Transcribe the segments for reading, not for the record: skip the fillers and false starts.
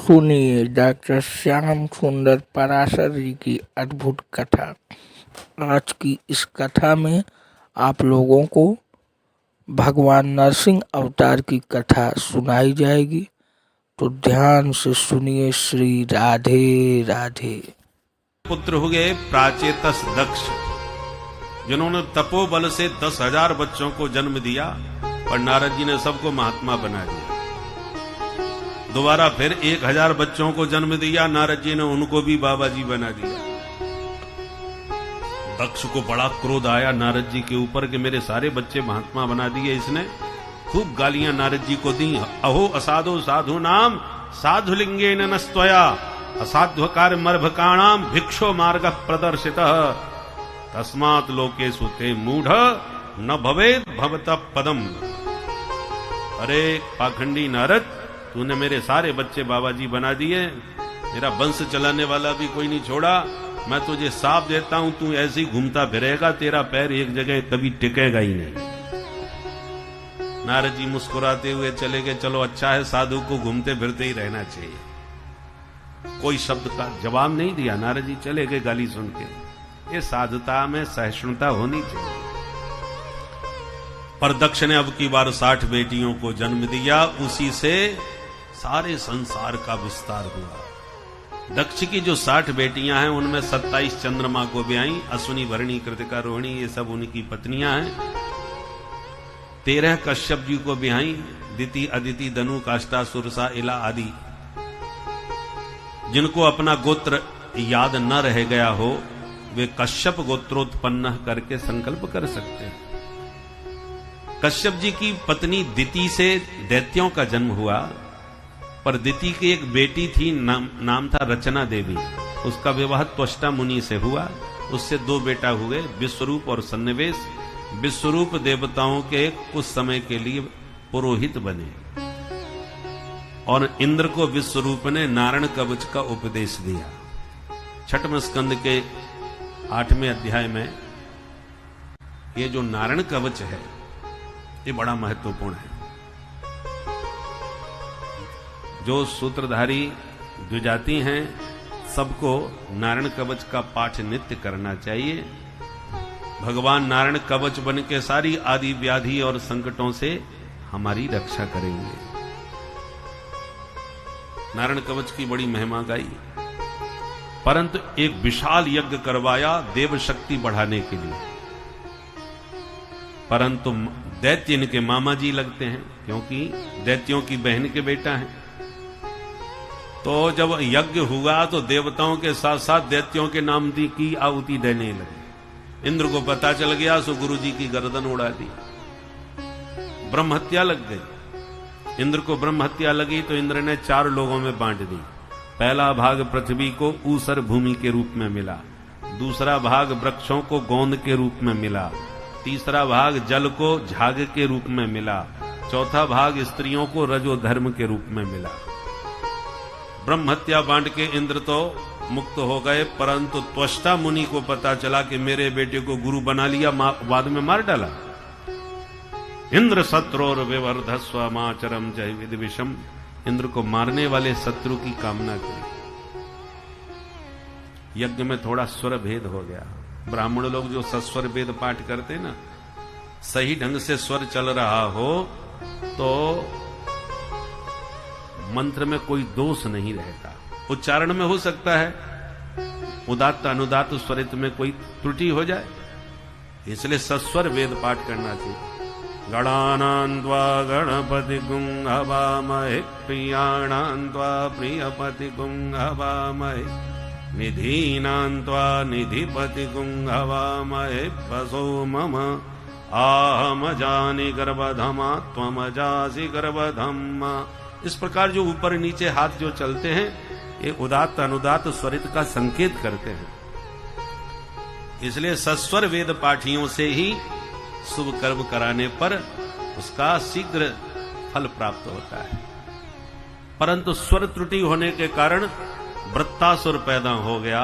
सुनिए डॉक्टर श्याम सुंदर पराशर जी की अद्भुत कथा। आज की इस कथा में आप लोगों को भगवान नरसिंह अवतार की कथा सुनाई जाएगी, तो ध्यान से सुनिए। श्री राधे राधे। पुत्र हुए प्राचेतस दक्ष, जिन्होंने तपोबल से 10,000 बच्चों को जन्म दिया, और नारद जी ने सबको महात्मा बना दिया। दोबारा फिर 1,000 बच्चों को जन्म दिया, नारद जी ने उनको भी बाबा जी बना दिया। दक्ष को बड़ा क्रोध आया नारद जी के ऊपर कि मेरे सारे बच्चे महात्मा बना दिए इसने। खूब गालियां नारद जी को दी। अहो असाधु साधु नाम साधु लिंगे नस्त्वया असाध्व कार्य मर्भकाणाम भिक्षो मार्ग प्रदर्शित तस्मात् लोकेषु ते मूढ़ न भवेद भवत पदम। अरे पाखंडी नारद, तूने मेरे सारे बच्चे बाबा जी बना दिए, मेरा वंश चलाने वाला भी कोई नहीं छोड़ा। मैं तुझे साफ देता हूं, तू ऐसे ही घूमता फिरेगा, तेरा पैर एक जगह कभी टिकेगा ही नहीं। नारद जी मुस्कुराते हुए चले गए। चलो अच्छा है, साधु को घूमते फिरते ही रहना चाहिए। कोई शब्द का जवाब नहीं दिया, नारद जी चले गए गाली सुन के। ये साधुता में सहिष्णुता होनी चाहिए। पर दक्ष ने अब की बार 60 बेटियों को जन्म दिया, उसी से सारे संसार का विस्तार हुआ। दक्ष की जो 60 बेटियां हैं, उनमें 27 चंद्रमा को ब्याई, अश्विनी भरणी कृतिका रोहिणी, ये सब उनकी पत्नियां हैं। 13 कश्यप जी को ब्याई, दिति अदिति धनु काष्ठा सुरसा इला आदि। जिनको अपना गोत्र याद न रह गया हो, वे कश्यप गोत्रोत्पन्न करके संकल्प कर सकते हैं। कश्यप जी की पत्नी दिति से दैत्यों का जन्म हुआ, पर दिति की एक बेटी थी, नाम था रचना देवी। उसका विवाह त्वष्टा मुनि से हुआ। उससे 2 बेटा हुए, विश्वरूप और सन्निवेश। विश्वरूप देवताओं के कुछ समय के लिए पुरोहित बने, और इंद्र को विश्वरूप ने नारायण कवच का उपदेश दिया। 6वें स्कंद के 8वें अध्याय में ये जो नारायण कवच है, ये बड़ा महत्वपूर्ण है। जो सूत्रधारी द्विजाति हैं, सबको नारायण कवच का पाठ नित्य करना चाहिए। भगवान नारायण कवच बन के सारी आदि व्याधि और संकटों से हमारी रक्षा करेंगे। नारायण कवच की बड़ी महिमा गाई, परंतु एक विशाल यज्ञ करवाया देव शक्ति बढ़ाने के लिए। परंतु दैत्य इनके मामा जी लगते हैं, क्योंकि दैत्यों की बहन के बेटा हैं। तो जब यज्ञ हुआ तो देवताओं के साथ साथ दैत्यों के नाम की आहुति देने लगे। इंद्र को पता चल गया, सो गुरु जी की गर्दन उड़ा दी। ब्रह्म हत्या लग गई। इंद्र को ब्रह्म हत्या लगी तो इंद्र ने 4 लोगों में बांट दी। पहला भाग पृथ्वी को ऊसर भूमि के रूप में मिला, दूसरा भाग वृक्षों को गोंद के रूप में मिला, तीसरा भाग जल को झाग के रूप में मिला, चौथा भाग स्त्रियों को रजो धर्म के रूप में मिला। ब्रह्म हत्या बांट के इंद्र तो मुक्त हो गए, परंतु त्वष्टा मुनि को पता चला कि मेरे बेटे को गुरु बना लिया, बाद में मार डाला। इंद्र शत्रुर विवर्धस्व माचरम जय विद विषम। इंद्र को मारने वाले शत्रु की कामना करी। यज्ञ में थोड़ा स्वर भेद हो गया। ब्राह्मण लोग जो सस्वर वेद पाठ करते ना, सही ढंग से स्वर चल रहा हो तो मंत्र में कोई दोष नहीं रहता। उच्चारण में हो सकता है उदात्त अनुदात्त स्वरित में कोई त्रुटि हो जाए, इसलिए सस्वर वेद पाठ करना चाहिए। गणानान्त्वा गणपति गुं हवामहे प्रियाणान्त्वा प्रियपति गुं हवामहे निधीनान्त्वा निधिपति गुं हवामहे वसो मम आहमजानि गर्भधमा त्वमजासि गर्भधम्मा। इस प्रकार जो ऊपर नीचे हाथ जो चलते हैं, ये उदात्त अनुदात्त स्वरित का संकेत करते हैं। इसलिए सस्वर वेद पाठियों से ही शुभ कर्म कराने पर उसका शीघ्र फल प्राप्त होता है। परंतु स्वर त्रुटि होने के कारण वृत्तासुर पैदा हो गया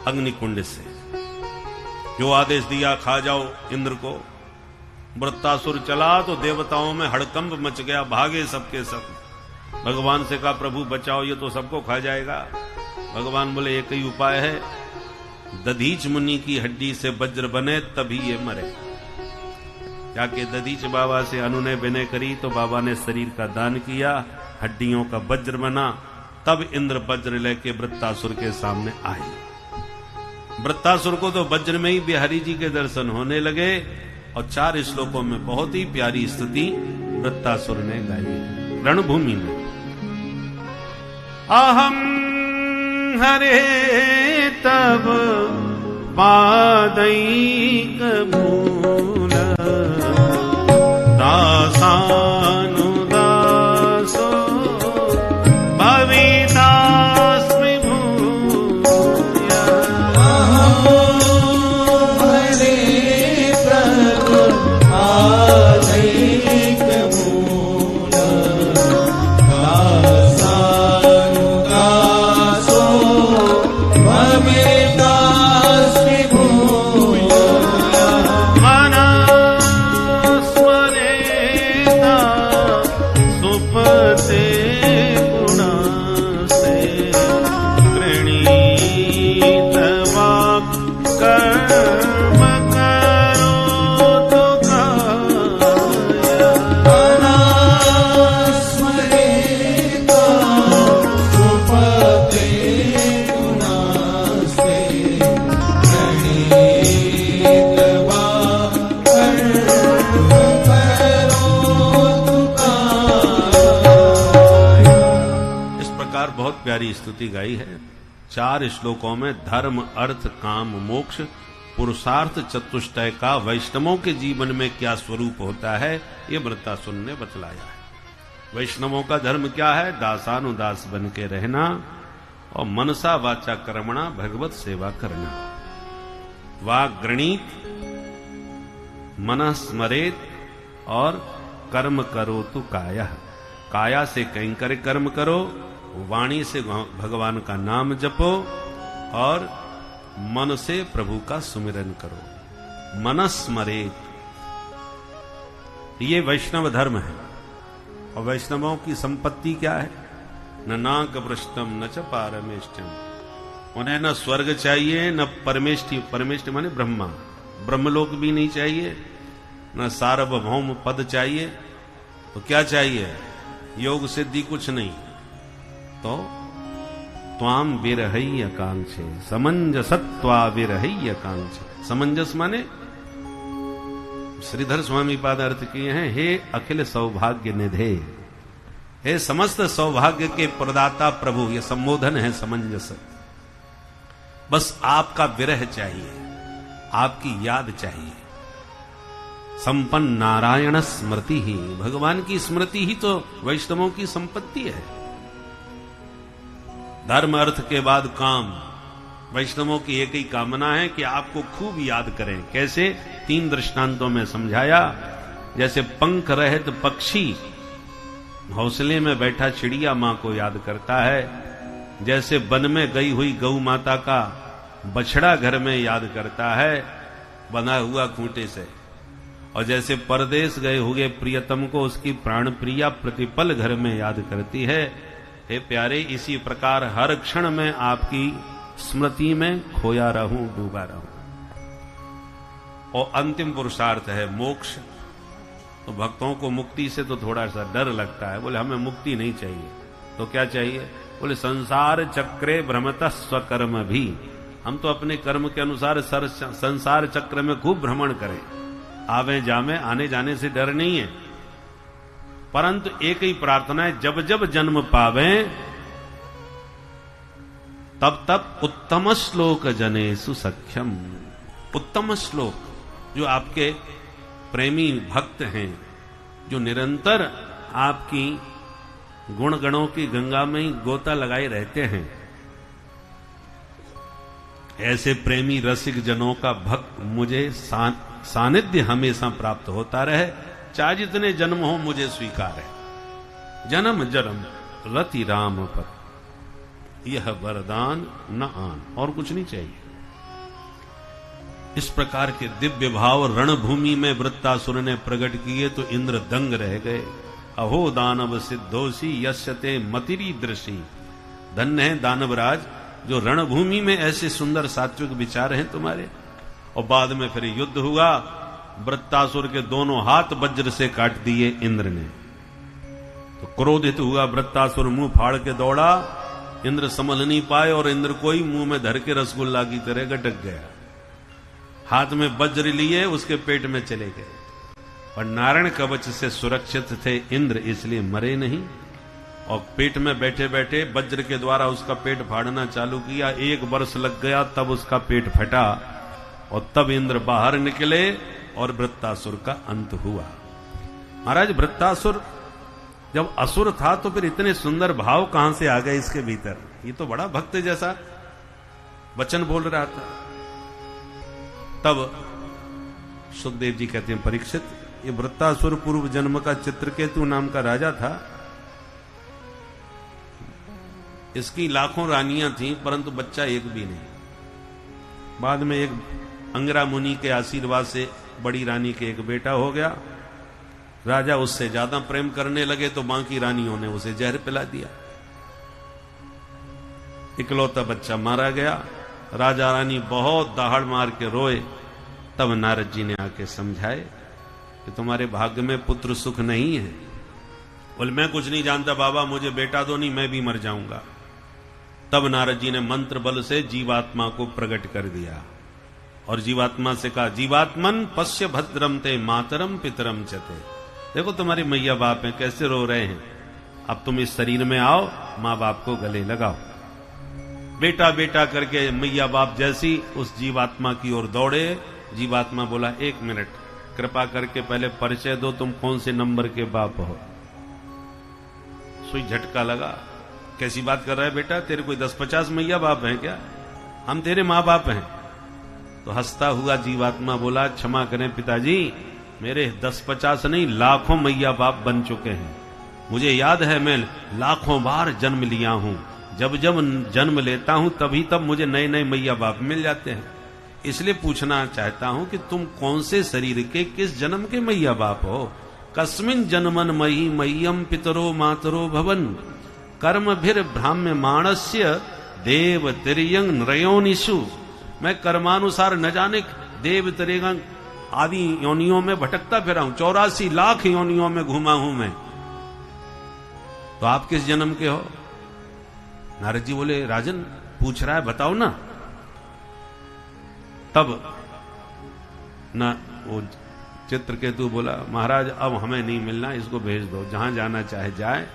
अग्निकुंड से। जो आदेश दिया खा जाओ इंद्र को, वृत्तासुर चला तो देवताओं में हड़कंप मच गया, भागे सबके सब। भगवान से कहा प्रभु बचाओ, ये तो सबको खा जाएगा। भगवान बोले एक ही उपाय है, दधीच मुनि की हड्डी से वज्र बने तभी ये मरे। जाके दधीच बाबा से अनुनय विनय करी तो बाबा ने शरीर का दान किया, हड्डियों का वज्र बना। तब इंद्र वज्र लेके वृत्तासुर के सामने आए। वृत्तासुर को तो वज्र में ही बिहारी जी के दर्शन होने लगे और 4 श्लोकों में बहुत ही प्यारी स्तुति वृत्तासुर ने गाई रणभूमि में। अहम हरे तब पादैक मूल दासानुदासो भवितास्मि भूया। हरे प्रभु पादैक मूल दासानुदासो भवितास्मि भूया। मना स्मरेता सुपते गुणा से गृणीत वाक् कर्म करो तो काया। स्मरेता सुपते गुणा से गृणीत वाक् कर्म करो तो काया। इस प्रकार बहुत प्यारी स्तुति गाई है। 4 श्लोकों में धर्म अर्थ काम मोक्ष पुरुषार्थ चतुष्टय का वैष्णवों के जीवन में क्या स्वरूप होता है ये वृत्तासुर ने बतलाया है। वैष्णवों का धर्म क्या है? दासानुदास बन के रहना और मनसा वाचा कर्मणा भगवत सेवा करना। वाक् गृणीत, मनः स्मरेत और कर्म करो तो काया। काया से कैंकर्य कर्म करो, वाणी से भगवान का नाम जपो और मन से प्रभु का सुमिरन करो। मनस्मरेत, ये वैष्णव धर्म है। और वैष्णवों की संपत्ति क्या है? न नाक पृष्ठम न च पारमेष्टम। उन्हें न स्वर्ग चाहिए न परमेष्टि, परमेष्टि माने ब्रह्मा, ब्रह्मलोक भी नहीं चाहिए, न सार्वभौम पद चाहिए। तो क्या चाहिए? योग सिद्धि कुछ नहीं। तो त्वाम विरहय्य कांक्षे समंजसत्वा विरहय्य कांक्षे। समंजस माने श्रीधर स्वामी पाद अर्थ किए हैं, हे अखिल सौभाग्य निधे, हे समस्त सौभाग्य के प्रदाता प्रभु। ये संबोधन है समंजस। बस आपका विरह चाहिए, आपकी याद चाहिए। संपन्न नारायण स्मृति ही, भगवान की स्मृति ही तो वैष्णवों की संपत्ति है। धर्म अर्थ के बाद काम। वैष्णवों की एक ही कामना है कि आपको खूब याद करें। कैसे? 3 दृष्टांतों में समझाया। जैसे पंख रहित पक्षी घोंसले में बैठा चिड़िया मां को याद करता है, जैसे वन में गई हुई गौ माता का बछड़ा घर में याद करता है बंधा हुआ खूंटे से, और जैसे परदेश गए हुए प्रियतम को उसकी प्राण प्रिया प्रतिपल घर में याद करती है। हे प्यारे, इसी प्रकार हर क्षण में आपकी स्मृति में खोया रहूं, डूबा रहूं। और अंतिम पुरुषार्थ है मोक्ष। तो भक्तों को मुक्ति से तो थोड़ा सा डर लगता है, बोले हमें मुक्ति नहीं चाहिए। तो क्या चाहिए? बोले संसार चक्रे भ्रमतः स्वकर्म भी। हम तो अपने कर्म के अनुसार संसार चक्र में खूब भ्रमण करें, आवे जामे, आने जाने से डर नहीं है। परंतु एक ही प्रार्थना है, जब जब जन्म पावें तब तब उत्तम श्लोक जनेषु सख्यम। उत्तम श्लोक, जो आपके प्रेमी भक्त हैं, जो निरंतर आपकी गुण गणों की गंगा में ही गोता लगाए रहते हैं, ऐसे प्रेमी रसिक जनों का भक्त मुझे सानिध्य हमेशा प्राप्त होता रहे, चाहे जितने जन्म हो मुझे स्वीकार है। जन्म जन्म रति राम पर, यह वरदान न आन। और कुछ नहीं चाहिए। इस प्रकार के दिव्य भाव रणभूमि में वृत्तासुर ने प्रकट किए तो इंद्र दंग रह गए। अहो दानव सिद्धोषी यस्यते मतिरी दृषि। धन्य है दानवराज जो रणभूमि में ऐसे सुंदर सात्विक विचार हैं तुम्हारे। और बाद में फिर युद्ध हुआ, वृत्तासुर के दोनों हाथ वज्र से काट दिए इंद्र ने। तो क्रोधित हुआ वृत्तासुर, मुंह फाड़ के दौड़ा, इंद्र संभल नहीं पाए और इंद्र को ही मुंह में धर के रसगुल्ला की तरह गटक गया। हाथ में वज्र लिए उसके पेट में चले गए, और नारायण कवच से सुरक्षित थे इंद्र, इसलिए मरे नहीं। और पेट में बैठे बैठे वज्र के द्वारा उसका पेट फाड़ना चालू किया। 1 वर्ष लग गया, तब उसका पेट फटा, और तब इंद्र बाहर निकले और वृत्तासुर का अंत हुआ। महाराज वृत्तासुर जब असुर था तो फिर इतने सुंदर भाव कहां से आ गए इसके भीतर? ये तो बड़ा भक्त जैसा वचन बोल रहा था। तब सुखदेव जी कहते हैं, परीक्षित, ये वृत्तासुर पूर्व जन्म का चित्रकेतु नाम का राजा था। इसकी लाखों रानियां थीं, परंतु बच्चा एक भी नहीं। बाद में एक अंगिरा मुनि के आशीर्वाद से बड़ी रानी के एक बेटा हो गया। राजा उससे ज्यादा प्रेम करने लगे तो बाकी रानियों ने उसे जहर पिला दिया। इकलौता बच्चा मारा गया। राजा रानी बहुत दहाड़ मार के रोए। तब नारद जी ने आके समझाए कि तुम्हारे भाग्य में पुत्र सुख नहीं है। बोले मैं कुछ नहीं जानता बाबा, मुझे बेटा दो, नहीं मैं भी मर जाऊंगा। तब नारद जी ने मंत्र बल से जीवात्मा को प्रकट कर दिया और जीवात्मा से कहा, जीवात्मन पश्य भद्रम ते मातरम पितरम चते। देखो तुम्हारे मैया बाप हैं कैसे रो रहे हैं, अब तुम इस शरीर में आओ, माँ बाप को गले लगाओ। बेटा बेटा करके मैया बाप जैसी उस जीवात्मा की ओर दौड़े। जीवात्मा बोला, 1 मिनट कृपा करके पहले परिचय दो, तुम कौन से नंबर के बाप हो। सुई झटका लगा, कैसी बात कर रहा है बेटा, तेरे कोई 10-50 मैया बाप हैं क्या? हम तेरे माँ बाप हैं। तो हंसता हुआ जीवात्मा बोला, क्षमा करें पिताजी, मेरे 10-50 नहीं लाखों मैया बाप बन चुके हैं। मुझे याद है मैं लाखों बार जन्म लिया हूं। जब जब जन्म लेता हूं तभी तब मुझे नए नए मैया बाप मिल जाते हैं। इसलिए पूछना चाहता हूं कि तुम कौन से शरीर के किस जन्म के मैया बाप हो? कस्मिन जन्मन मयि मह्यम पितरो मातरो भवन कर्म भीर ब्राह्म्य माणस्य देव तिर्यंग नृयोनिषु। मैं कर्मानुसार न जाने देव तिर्यंग आदि योनियों में भटकता फिरा हूं, 84 लाख योनियों में घूमा हूं मैं। तो आप किस जन्म के हो? नारद जी बोले, राजन पूछ रहा है बताओ ना। तब ना वो चित्रकेतु बोला, महाराज अब हमें नहीं मिलना, इसको भेज दो, जहां जाना चाहे जाए।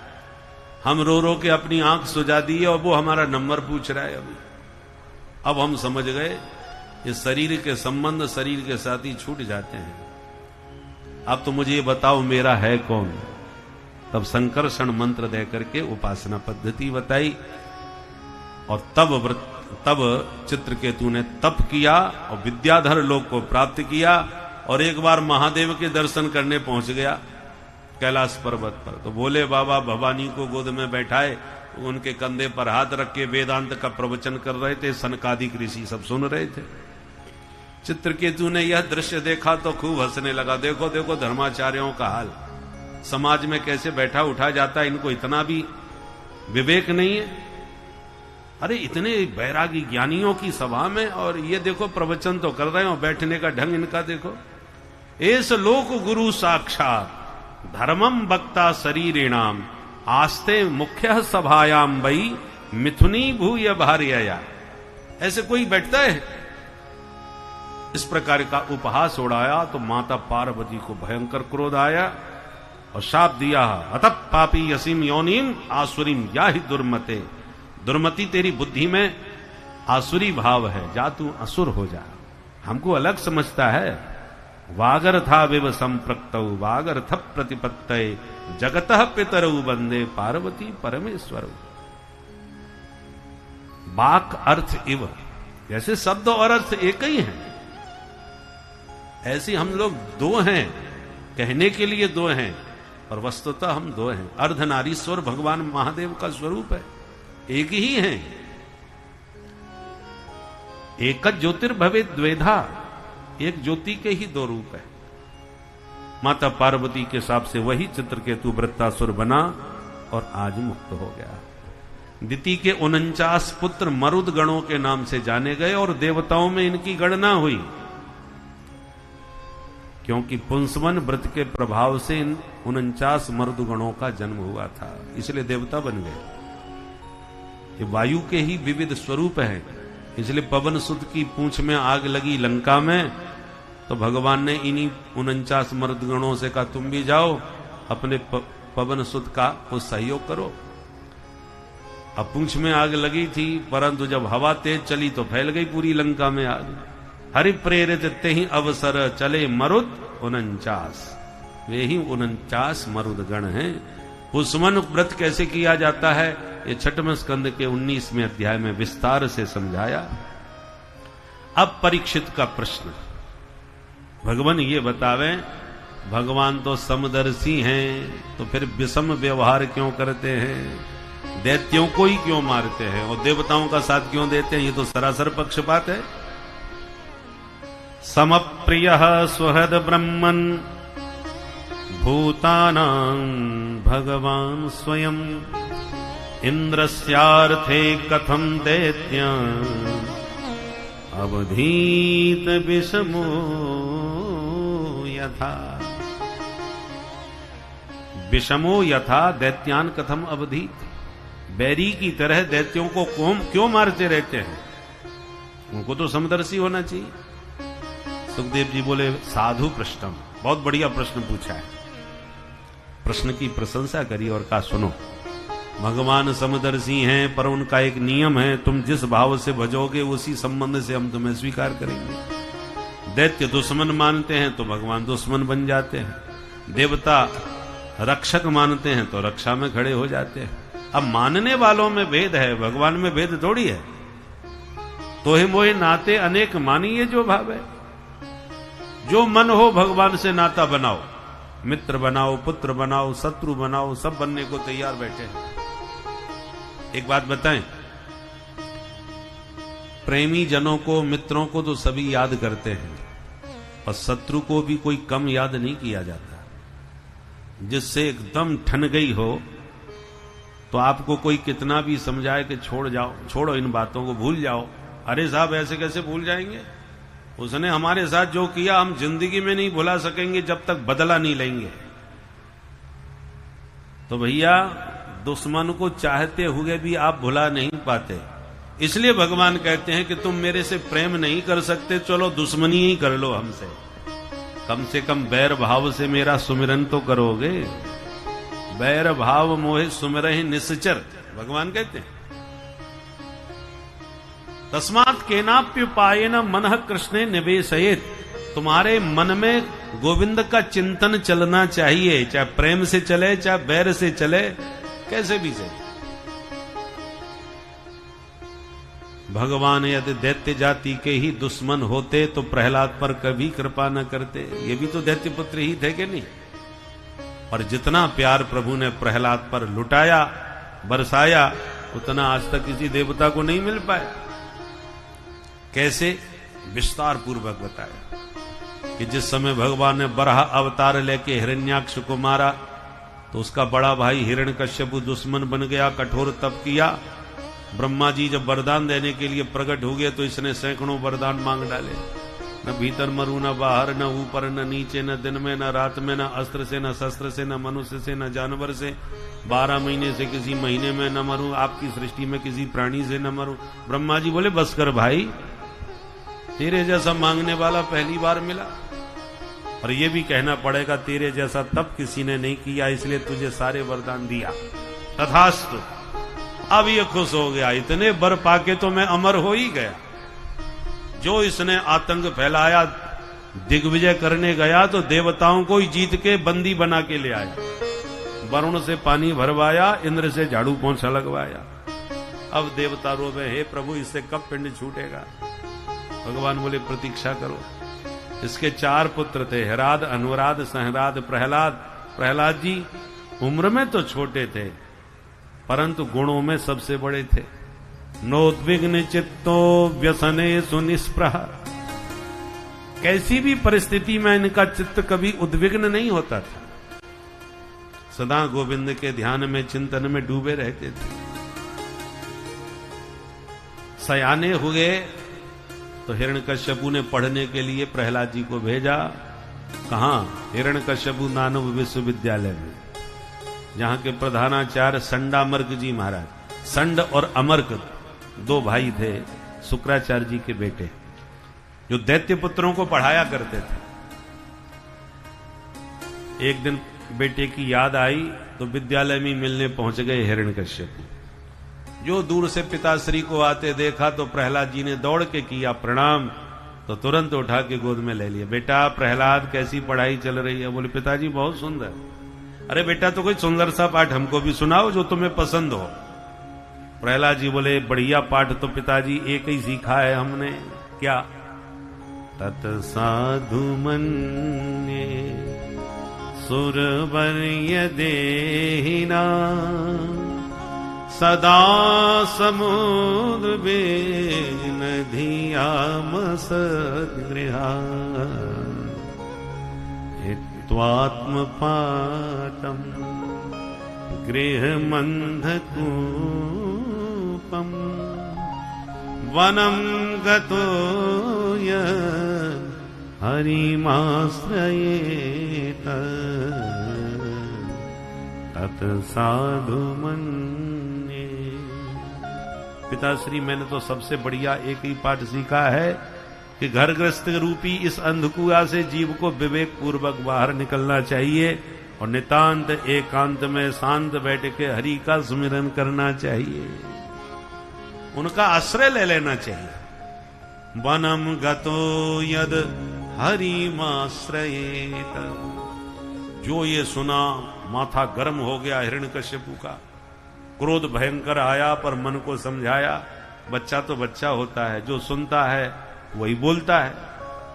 हम रो रो के अपनी आंख सुझा दी है और वो हमारा नंबर पूछ रहा है अभी। अब हम समझ गए इस शरीर के संबंध शरीर के साथ ही छूट जाते हैं। अब तो मुझे ये बताओ मेरा है कौन? तब संकर्षण मंत्र दे करके उपासना पद्धति बताई। और तब चित्रकेतु ने तप किया और विद्याधर लोक को प्राप्त किया। और एक बार महादेव के दर्शन करने पहुंच गया कैलाश पर्वत पर। तो बोले बाबा भवानी को गोद में बैठाए, उनके कंधे पर हाथ रख के वेदांत का प्रवचन कर रहे थे। सनकादिक ऋषि सब सुन रहे थे। चित्रकेतु ने यह दृश्य देखा तो खूब हंसने लगा। देखो देखो धर्माचार्यों का हाल, समाज में कैसे बैठा उठा जाता है, इनको इतना भी विवेक नहीं है। अरे इतने बैरागी ज्ञानियों की सभा में और ये देखो प्रवचन तो कर रहे हो, बैठने का ढंग इनका देखो। एस लोक गुरु साक्षात धर्मम वक्ता शरीरेणाम आस्ते मुख्य सभायाम वही मिथुनी भूय भार्यया। ऐसे कोई बैठता है? इस प्रकार का उपहास उड़ाया तो माता पार्वती को भयंकर क्रोध आया और शाप दिया, अतः पापी यसीम योनिम आसुरीम या ही दुर्मते। दुर्मति तेरी बुद्धि में आसुरी भाव है, जा तू असुर हो जा। हमको अलग समझता है। वागर्था विव संप्रक्तौ वागर्थ प्रतिपत्तये जगतः पितरौ वंदे पार्वती परमेश्वर। वाक अर्थ इव, जैसे शब्द और अर्थ एक ही हैं, ऐसे हम लोग दो हैं, कहने के लिए दो हैं और वस्तुतः हम दो हैं। अर्धनारीश्वर भगवान महादेव का स्वरूप है, एक ही हैं। एक ज्योतिर्भवे द्वेधा, एक ज्योति के ही दो रूप है। माता पार्वती के हिसाब से वही चित्रकेतु वृत्तासुर बना और आज मुक्त हो गया। दिति के 49 पुत्र मरुद गणों के नाम से जाने गए और देवताओं में इनकी गणना हुई, क्योंकि पुंसवन व्रत के प्रभाव से इन 49 मरुद गणों का जन्म हुआ था, इसलिए देवता बन गए। ये वायु के ही विविध स्वरूप है, इसलिए पवन सुत की पूंछ में आग लगी लंका में, तो भगवान ने इन्हीं 49 मर्द गणों से कहा तुम भी जाओ अपने पवन सुत का वो सहयोग करो। अब पूंछ में आग लगी थी, परंतु जब हवा तेज चली तो फैल गई पूरी लंका में आग। हरि प्रेरित ते ही अवसर चले मरुद 49, वे ही 49 मरुद गण हैं। पुष्मन व्रत कैसे किया जाता है ये छठवें स्कंद के 19वें अध्याय में विस्तार से समझाया। अब परीक्षित का प्रश्न, भगवान ये बतावें, भगवान तो समदर्शी हैं, तो फिर विषम व्यवहार क्यों करते हैं, दैत्यों को ही क्यों मारते हैं और देवताओं का साथ क्यों देते हैं, ये तो सरासर पक्षपात है। समप्रियः स्वहद ब्रह्मन् भूतानां भगवान स्वयं इंद्रस्यार्थे कथम दैत्या अवधीत विषमो यथा। विषमो यथा दैत्यान कथम अवधीत, बैरी की तरह दैत्यों को क्यों मारते रहते हैं, उनको तो समदर्शी होना चाहिए। सुखदेव जी बोले साधु प्रश्नम, बहुत बढ़िया प्रश्न पूछा है। प्रश्न की प्रशंसा करी और कहा सुनो, भगवान समदर्शी हैं, पर उनका एक नियम है, तुम जिस भाव से भजोगे उसी संबंध से हम तुम्हें स्वीकार करेंगे। दैत्य दुश्मन मानते हैं तो भगवान दुश्मन बन जाते हैं, देवता रक्षक मानते हैं तो रक्षा में खड़े हो जाते हैं। अब मानने वालों में भेद है, भगवान में भेद थोड़ी है। तो ही मोहे नाते अनेक मानिए जो भाव है, जो मन हो भगवान से नाता बनाओ, मित्र बनाओ, पुत्र बनाओ, शत्रु बनाओ, सब बनने को तैयार बैठे हैं। एक बात बताएं, प्रेमी जनों को, मित्रों को तो सभी याद करते हैं, और शत्रु को भी कोई कम याद नहीं किया जाता। जिससे एकदम ठन गई हो तो आपको कोई कितना भी समझाए कि छोड़ जाओ, छोड़ो इन बातों को, भूल जाओ। अरे साहब ऐसे कैसे भूल जाएंगे, उसने हमारे साथ जो किया हम जिंदगी में नहीं भुला सकेंगे जब तक बदला नहीं लेंगे। तो भैया दुश्मन को चाहते हुए भी आप भुला नहीं पाते, इसलिए भगवान कहते हैं कि तुम मेरे से प्रेम नहीं कर सकते, चलो दुश्मनी ही कर लो हमसे, कम से कम बैर भाव से मेरा सुमिरन तो करोगे। बैर भाव मोहे सुमिरहि निश्चर, भगवान कहते हैं। तस्मात् केनाप्युपायेन मनः कृष्णे निवेशयेत्, तुम्हारे मन में गोविंद का चिंतन चलना चाहिए, चाहे प्रेम से चले चाहे बैर से चले, कैसे भी चले। भगवान यदि दैत्य जाति के ही दुश्मन होते तो प्रहलाद पर कभी कृपा न करते, ये भी तो दैत्य पुत्र ही थे कि नहीं। और जितना प्यार प्रभु ने प्रहलाद पर लुटाया, बरसाया, उतना आज तक किसी देवता को नहीं मिल पाया। कैसे, विस्तार पूर्वक बताया कि जिस समय भगवान ने बराह अवतार लेके हिरण्याक्ष को मारा तो उसका बड़ा भाई हिरण्यकश्यप दुश्मन बन गया, कठोर तप किया। ब्रह्मा जी जब वरदान देने के लिए प्रकट हो गए तो इसने सैकड़ों वरदान मांग डाले, न भीतर मरू, न बाहर, न ऊपर, न नीचे, न दिन में, न रात में, न अस्त्र से, न शस्त्र से, न मनुष्य से, न जानवर से, 12 महीने से किसी महीने में न मरूं, आपकी सृष्टि में किसी प्राणी से न मरूं। ब्रह्मा जी बोले बस कर भाई, तेरे जैसा मांगने वाला पहली बार मिला। और ये भी कहना पड़ेगा तेरे जैसा तब किसी ने नहीं किया, इसलिए तुझे सारे वरदान दिया। तथास्तु। अब ये खुश हो गया, इतने वर पाके तो मैं अमर हो ही गया। जो इसने आतंक फैलाया, दिग्विजय करने गया तो देवताओं को ही जीत के बंदी बना के ले आया, वरुण से पानी भरवाया, इंद्र से झाड़ू पोंछा लगवाया। अब देवता रोवे, हे प्रभु इससे कब पिंड छूटेगा। भगवान बोले प्रतीक्षा करो। इसके 4 पुत्र थे, हिराद, अनुराद, सहराद, प्रहलाद। प्रहलाद जी उम्र में तो छोटे थे परंतु गुणों में सबसे बड़े थे। नोद्विग्न चित्तो व्यसने सुनिस्पृह कैसी भी परिस्थिति में इनका चित्त कभी उद्विग्न नहीं होता था, सदा गोविंद के ध्यान में, चिंतन में डूबे रहते थे। सयाने हुए तो हिरण्यकश्यपु ने पढ़ने के लिए प्रहलाद जी को भेजा। कहां? हिरण्यकश्यपु दानव विश्वविद्यालय में, जहां के प्रधानाचार्य संडामर्क जी महाराज। संड और अमर्क दो भाई थे, शुक्राचार्य जी के बेटे, जो दैत्य पुत्रों को पढ़ाया करते थे। एक दिन बेटे की याद आई तो विद्यालय में मिलने पहुंच गए हिरण्यकश्यपु। जो दूर से पिताश्री को आते देखा तो प्रहलाद जी ने दौड़ के किया प्रणाम, तो तुरंत उठा के गोद में ले लिया। बेटा प्रहलाद, कैसी पढ़ाई चल रही है? बोले पिताजी बहुत सुंदर। अरे बेटा, तो कोई सुंदर सा पाठ हमको भी सुनाओ जो तुम्हें पसंद हो। प्रहलाद जी बोले बढ़िया पाठ तो पिताजी एक ही सीखा है हमने। क्या? तत् साधु मन्ये सुरवर्य देहिना सदा समुद्र नधियामसद्गृहा हित्वात्मपाटम गृहमन्धकूपम वनं गतो हरिमाश्रयेत तत् साधु मन्ये। पिताश्री, मैंने तो सबसे बढ़िया एक ही पाठ सीखा है कि घर गृहस्थ रूपी इस अंधकुआ से जीव को विवेक पूर्वक बाहर निकलना चाहिए और नितांत एकांत में शांत बैठ के हरि का सुमिरन करना चाहिए, उनका आश्रय ले लेना चाहिए। वनम गतो यद हरिमाश्रयेत। जो ये सुना माथा गर्म हो गया हिरण्यकश्यपु का, क्रोध भयंकर आया, पर मन को समझाया बच्चा तो बच्चा होता है, जो सुनता है वही बोलता है,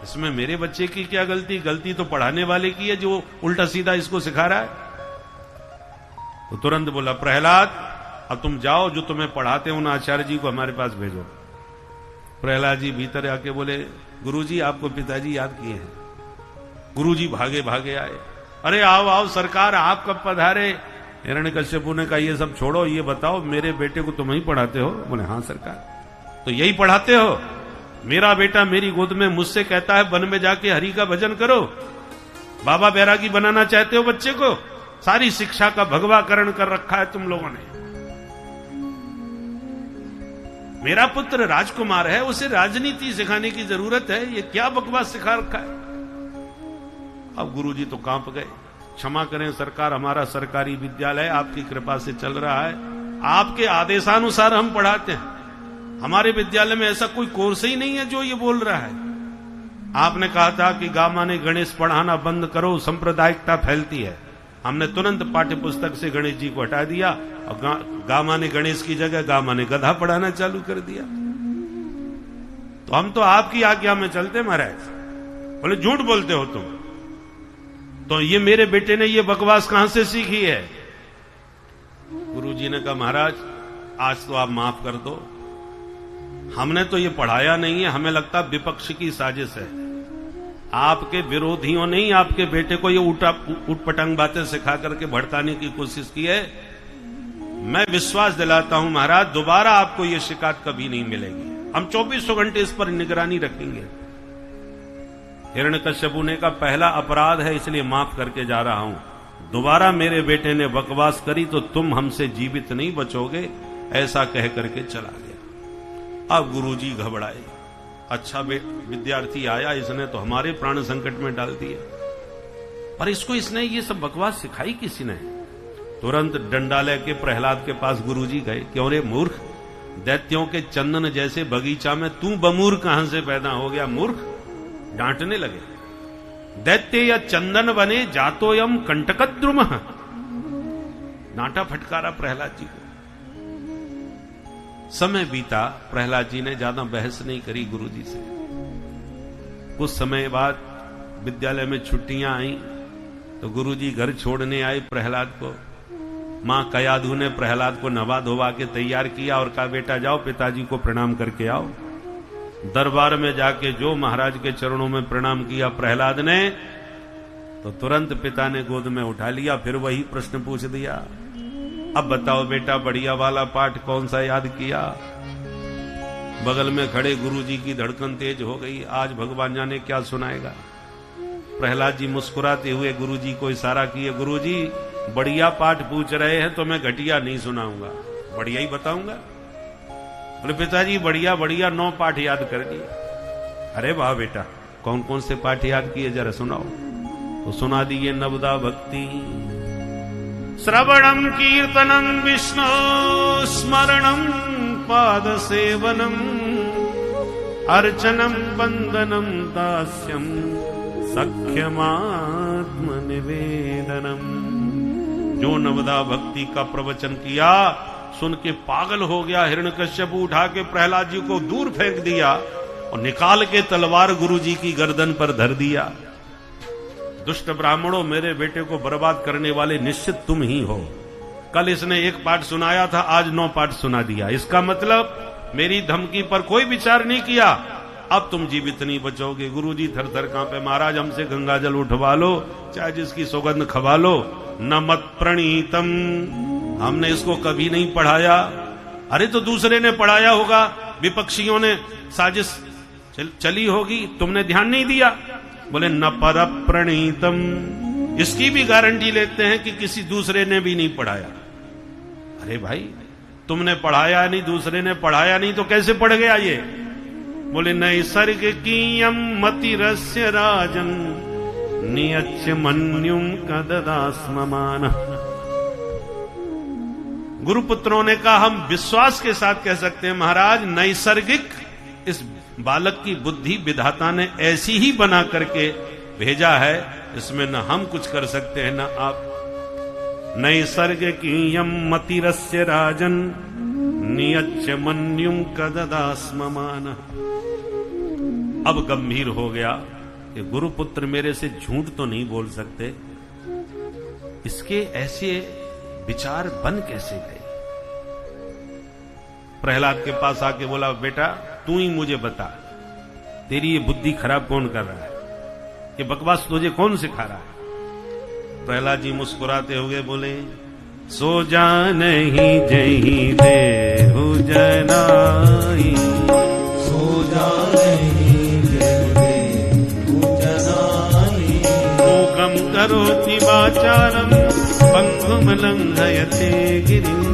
इसमें मेरे बच्चे की क्या गलती? गलती तो पढ़ाने वाले की है जो उल्टा सीधा इसको सिखा रहा है। तो तुरंत बोला प्रहलाद, अब तुम जाओ, जो तुम्हें पढ़ाते हैं उन आचार्य जी को हमारे पास भेजो। प्रहलाद जी भीतर आके बोले गुरुजी, आपको पिताजी याद किए हैं। गुरुजी भागे भागे आए। अरे आओ आओ सरकार, आप कब पधारे? हिरण्यकश्यपु ने कहा ये सब छोड़ो, ये बताओ मेरे बेटे को तुम ही पढ़ाते हो? बोले हाँ सरकार। तो यही पढ़ाते हो? मेरा बेटा मेरी गोद में मुझसे कहता है वन में जाके हरि का भजन करो। बाबा बैरागी बनाना चाहते हो बच्चे को? सारी शिक्षा का भगवाकरण कर रखा है तुम लोगों ने। मेरा पुत्र राजकुमार है, उसे राजनीति सिखाने की जरूरत है, ये क्या बकवास सिखा रखा है? अब गुरुजी तो कांप गए। क्षमा करें सरकार, हमारा सरकारी विद्यालय आपकी कृपा से चल रहा है, आपके आदेशानुसार हम पढ़ाते हैं। हमारे विद्यालय में ऐसा कोई कोर्स ही नहीं है जो ये बोल रहा है। आपने कहा था कि गामा ने गणेश पढ़ाना बंद करो, सांप्रदायिकता फैलती है। हमने तुरंत पाठ्य पुस्तक से गणेश जी को हटा दिया और गामा ने गणेश की जगह गामा ने गधा पढ़ाना चालू कर दिया। तो हम तो आपकी आज्ञा में चलते महाराज। बोले झूठ बोलते हो तुम, तो ये मेरे बेटे ने ये बकवास कहां से सीखी है? गुरुजी ने कहा महाराज आज तो आप माफ कर दो, हमने तो ये पढ़ाया नहीं है, हमें लगता विपक्ष की साजिश है। आपके विरोधियों ने ही आपके बेटे को ये उटपटांग बातें सिखा करके भड़काने की कोशिश की है। मैं विश्वास दिलाता हूं महाराज, दोबारा आपको ये शिकायत कभी नहीं मिलेगी। हम 24 घंटे इस पर निगरानी रखेंगे। हिरण्यकश्यपु ने कहा पहला अपराध है इसलिए माफ करके जा रहा हूं, दोबारा मेरे बेटे ने बकवास करी तो तुम हमसे जीवित नहीं बचोगे, ऐसा कह करके चला गया। अब गुरुजी घबराए, अच्छा विद्यार्थी आया, इसने तो हमारे प्राण संकट में डाल दिया, पर इसको इसने ये सब बकवास सिखाई किसी ने? तुरंत डंडा लेके प्रहलाद के पास गुरुजी गए। क्यों रे मूर्ख, दैत्यों के चंदन जैसे बगीचा में तू बमूर कहां से पैदा हो गया मूर्ख? डांटने लगे। दैत्य या चंदन बने जातोयम कंटकद्रुम। डांटा फटकारा प्रहलाद जी को। समय बीता, प्रहलाद जी ने ज्यादा बहस नहीं करी गुरुजी से। कुछ समय बाद विद्यालय में छुट्टियां आई तो गुरुजी घर छोड़ने आए प्रहलाद को। मां कयाधु ने प्रहलाद को नवा धोवा के तैयार किया और कहा बेटा जाओ पिताजी को प्रणाम करके आओ। दरबार में जाके जो महाराज के चरणों में प्रणाम किया प्रहलाद ने, तो तुरंत पिता ने गोद में उठा लिया, फिर वही प्रश्न पूछ दिया, अब बताओ बेटा बढ़िया वाला पाठ कौन सा याद किया। बगल में खड़े गुरुजी की धड़कन तेज हो गई, आज भगवान जाने क्या सुनाएगा। प्रहलाद जी मुस्कुराते हुए गुरुजी को इशारा किए, गुरुजी बढ़िया पाठ पूछ रहे हैं तो मैं घटिया नहीं सुनाऊंगा, बढ़िया ही बताऊंगा। बोले पिताजी बढ़िया बढ़िया 9 पाठ याद कर दिए। अरे वाह बेटा, कौन कौन से पाठ याद किए जरा सुनाओ। तो सुना दिए नवदा भक्ति, श्रवणम कीर्तनम विष्णु स्मरणम पाद सेवनम अर्चनम वंदनम दास्यम सख्यमात्म निवेदनम। जो नवदा भक्ति का प्रवचन किया सुन के पागल हो गया हिरण्यकश्यप, उठा के प्रहलाद जी को दूर फेंक दिया और निकाल के तलवार गुरुजी की गर्दन पर धर दिया। दुष्ट ब्राह्मणों, मेरे बेटे को बर्बाद करने वाले निश्चित तुम ही हो। कल इसने 1 पाठ सुनाया था, आज 9 पाठ सुना दिया। इसका मतलब मेरी धमकी पर कोई विचार नहीं किया, अब तुम जीवित नहीं बचोगे। गुरुजी थर थर कांपे, महाराज हमसे गंगा जल उठवा लो, चाहे जिसकी सौगंध खवा लो। न मत प्रणीतम, हमने इसको कभी नहीं पढ़ाया। अरे तो दूसरे ने पढ़ाया होगा, विपक्षियों ने साजिश चली होगी, तुमने ध्यान नहीं दिया। बोले न पर प्रणीतम, इसकी भी गारंटी लेते हैं कि किसी दूसरे ने भी नहीं पढ़ाया। अरे भाई तुमने पढ़ाया नहीं, दूसरे ने पढ़ाया नहीं, तो कैसे पढ़ गया ये। बोले नैसर्ग कीयम मतिरस्य राजन नियच्छ मन्युम कददास्ममान। गुरुपुत्रों ने कहा हम विश्वास के साथ कह सकते हैं महाराज, नैसर्गिक इस बालक की बुद्धि विधाता ने ऐसी ही बना करके भेजा है, इसमें न हम कुछ कर सकते हैं न आप। नैसर्ग कीयम मतिरस्य राजन नियच्छ मन्युम कददास्ममान। अब गंभीर हो गया कि गुरुपुत्र मेरे से झूठ तो नहीं बोल सकते, इसके ऐसे विचार बन कैसे गए। प्रहलाद के पास आके बोला, बेटा तू ही मुझे बता, तेरी ये बुद्धि खराब कौन कर रहा है, ये बकवास तुझे कौन सिखा रहा है। प्रहलाद जी मुस्कुराते हुए बोले, सो जान ही जही देहु जनाई, सो जाने देहु जनाई। मूकं करोति वाचारं पंगुं लंघयते गिरिं,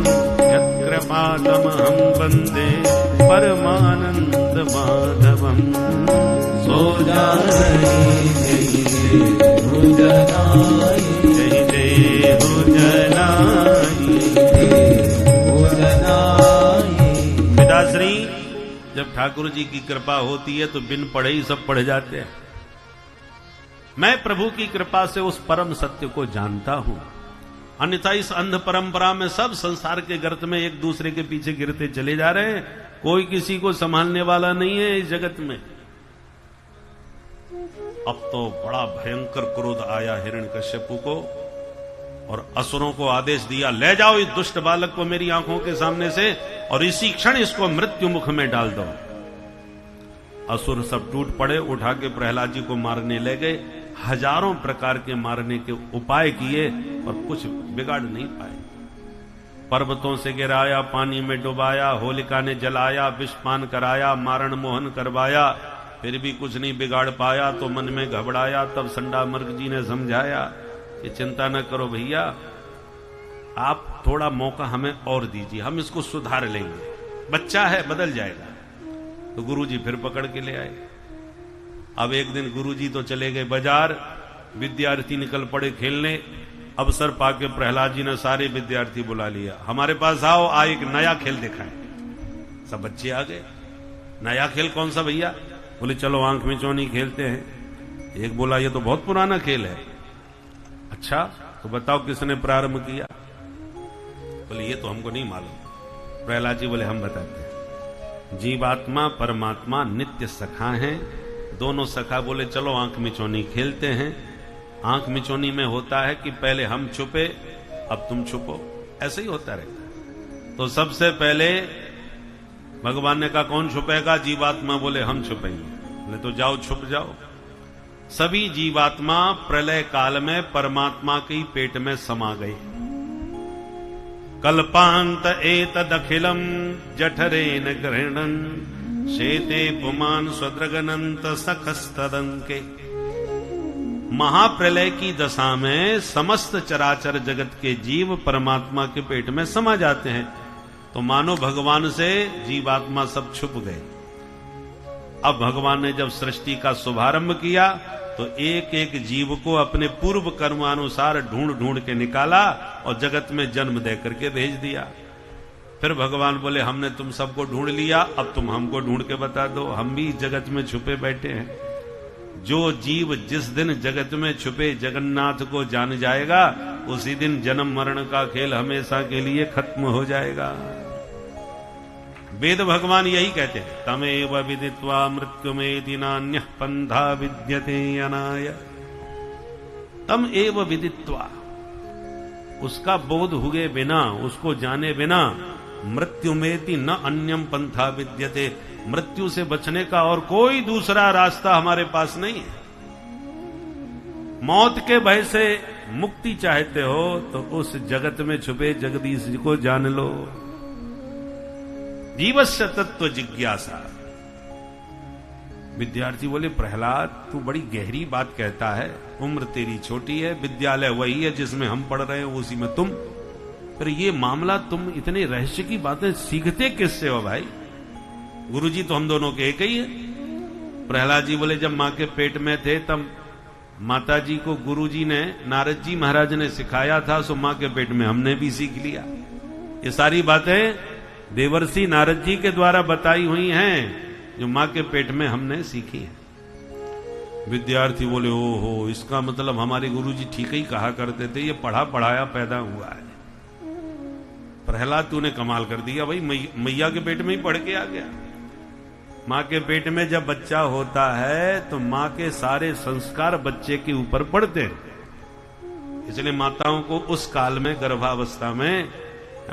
यत्कृपातमहं वन्दे परमानंद माधवम्। सो जाने देहु जनाई, जय जय हो जनाई, देहु जनाई। पिताश्री, जब ठाकुर जी की कृपा होती है तो बिन पढ़े ही सब पढ़ जाते हैं। मैं प्रभु की कृपा से उस परम सत्य को जानता हूं, अन्यथा इस अंध परंपरा में सब संसार के गर्त में एक दूसरे के पीछे गिरते चले जा रहे हैं। कोई किसी को संभालने वाला नहीं है इस जगत में। अब तो बड़ा भयंकर क्रोध आया हिरण्यकश्यपु को और असुरों को आदेश दिया, ले जाओ इस दुष्ट बालक को मेरी आंखों के सामने से और इसी क्षण इसको मृत्यु मुख में डाल दो। असुर सब टूट पड़े, उठा के प्रहलाद जी को मारने ले गए। हजारों प्रकार के मारने के उपाय किए और कुछ बिगाड़ नहीं पाए। पर्वतों से गिराया, पानी में डुबाया, होलिका ने जलाया, विषपान कराया, मारण मोहन करवाया, फिर भी कुछ नहीं बिगाड़ पाया। तो मन में घबराया, तब संडामर्ग जी ने समझाया कि चिंता न करो भैया, आप थोड़ा मौका हमें और दीजिए, हम इसको सुधार लेंगे, बच्चा है बदल जाएगा। तो गुरुजी फिर पकड़ के ले आए। अब एक दिन गुरुजी तो चले गए बाजार, विद्यार्थी निकल पड़े खेलने। अवसर पाके प्रहलाद जी ने सारे विद्यार्थी बुला लिया, हमारे पास आओ, एक नया खेल दिखाएं। सब बच्चे आ गए। नया खेल कौन सा भैया? बोले चलो आंख मिचौनी खेलते हैं। एक बोला ये तो बहुत पुराना खेल है। अच्छा तो बताओ किसने प्रारंभ किया? बोले ये तो हमको नहीं मालूम। प्रहलाद जी बोले हम बताते हैं। जीवात्मा परमात्मा नित्य सखा हैं, दोनों सखा बोले चलो आंख मिचौनी खेलते हैं। आंख मिचौनी में होता है कि पहले हम छुपे अब तुम छुपो, ऐसे ही होता रहता है। तो सबसे पहले भगवान ने कहा कौन छुपेगा? जीवात्मा बोले हम छुपेंगे। बोले तो जाओ छुप जाओ। सभी जीवात्मा प्रलय काल में परमात्मा के पेट में समा गए। कल्पांत एतदखिलम जठरेन गृह्णन् शेते पुमान स्वद्रगनंत सखस्तदंके। महाप्रलय की दशा में समस्त चराचर जगत के जीव परमात्मा के पेट में समा जाते हैं। तो मानो भगवान से जीवात्मा सब छुप गए। अब भगवान ने जब सृष्टि का शुभारंभ किया तो एक एक जीव को अपने पूर्व कर्मानुसार ढूंढ ढूंढ के निकाला और जगत में जन्म दे करके भेज दिया। फिर भगवान बोले हमने तुम सबको ढूंढ लिया, अब तुम हमको ढूंढ के बता दो, हम भी जगत में छुपे बैठे हैं। जो जीव जिस दिन जगत में छुपे जगन्नाथ को जान जाएगा, उसी दिन जन्म मरण का खेल हमेशा के लिए खत्म हो जाएगा। वेद भगवान यही कहते हैं, तमेव विदित्वा मृत्युमेति नान्यः पंथा विद्यते अनाय। तम एव विदित्वा, उसका बोध हुए बिना, उसको जाने बिना, मृत्युमेति न अन्यम पंथा विद्यते, मृत्यु से बचने का और कोई दूसरा रास्ता हमारे पास नहीं है। मौत के भय से मुक्ति चाहते हो तो उस जगत में छुपे जगदीश जी को जान लो। जीवस्य तत्व जिज्ञासा। विद्यार्थी बोले प्रहलाद तू बड़ी गहरी बात कहता है, उम्र तेरी छोटी है, विद्यालय वही है जिसमें हम पढ़ रहे हैं, उसी में तुम, पर ये मामला तुम इतने रहस्य की बातें सीखते किससे हो भाई? गुरुजी तो हम दोनों के एक ही है। प्रहलाद जी बोले जब मां के पेट में थे तब माता जी को गुरुजी ने, नारद जी महाराज ने सिखाया था, सो मां के पेट में हमने भी सीख लिया। ये सारी बातें देवर्षि नारद जी के द्वारा बताई हुई हैं, जो मां के पेट में हमने सीखी है। विद्यार्थी बोले ओहो, इसका मतलब हमारे गुरुजी ठीक ही कहा करते थे, ये पढ़ा पढ़ाया पैदा हुआ है। प्रहलाद तूने कमाल कर दिया भाई, मैया के पेट में ही पढ़ के आ गया। मां के पेट में जब बच्चा होता है तो मां के सारे संस्कार बच्चे के ऊपर पड़ते हैं। इसलिए माताओं को उस काल में गर्भावस्था में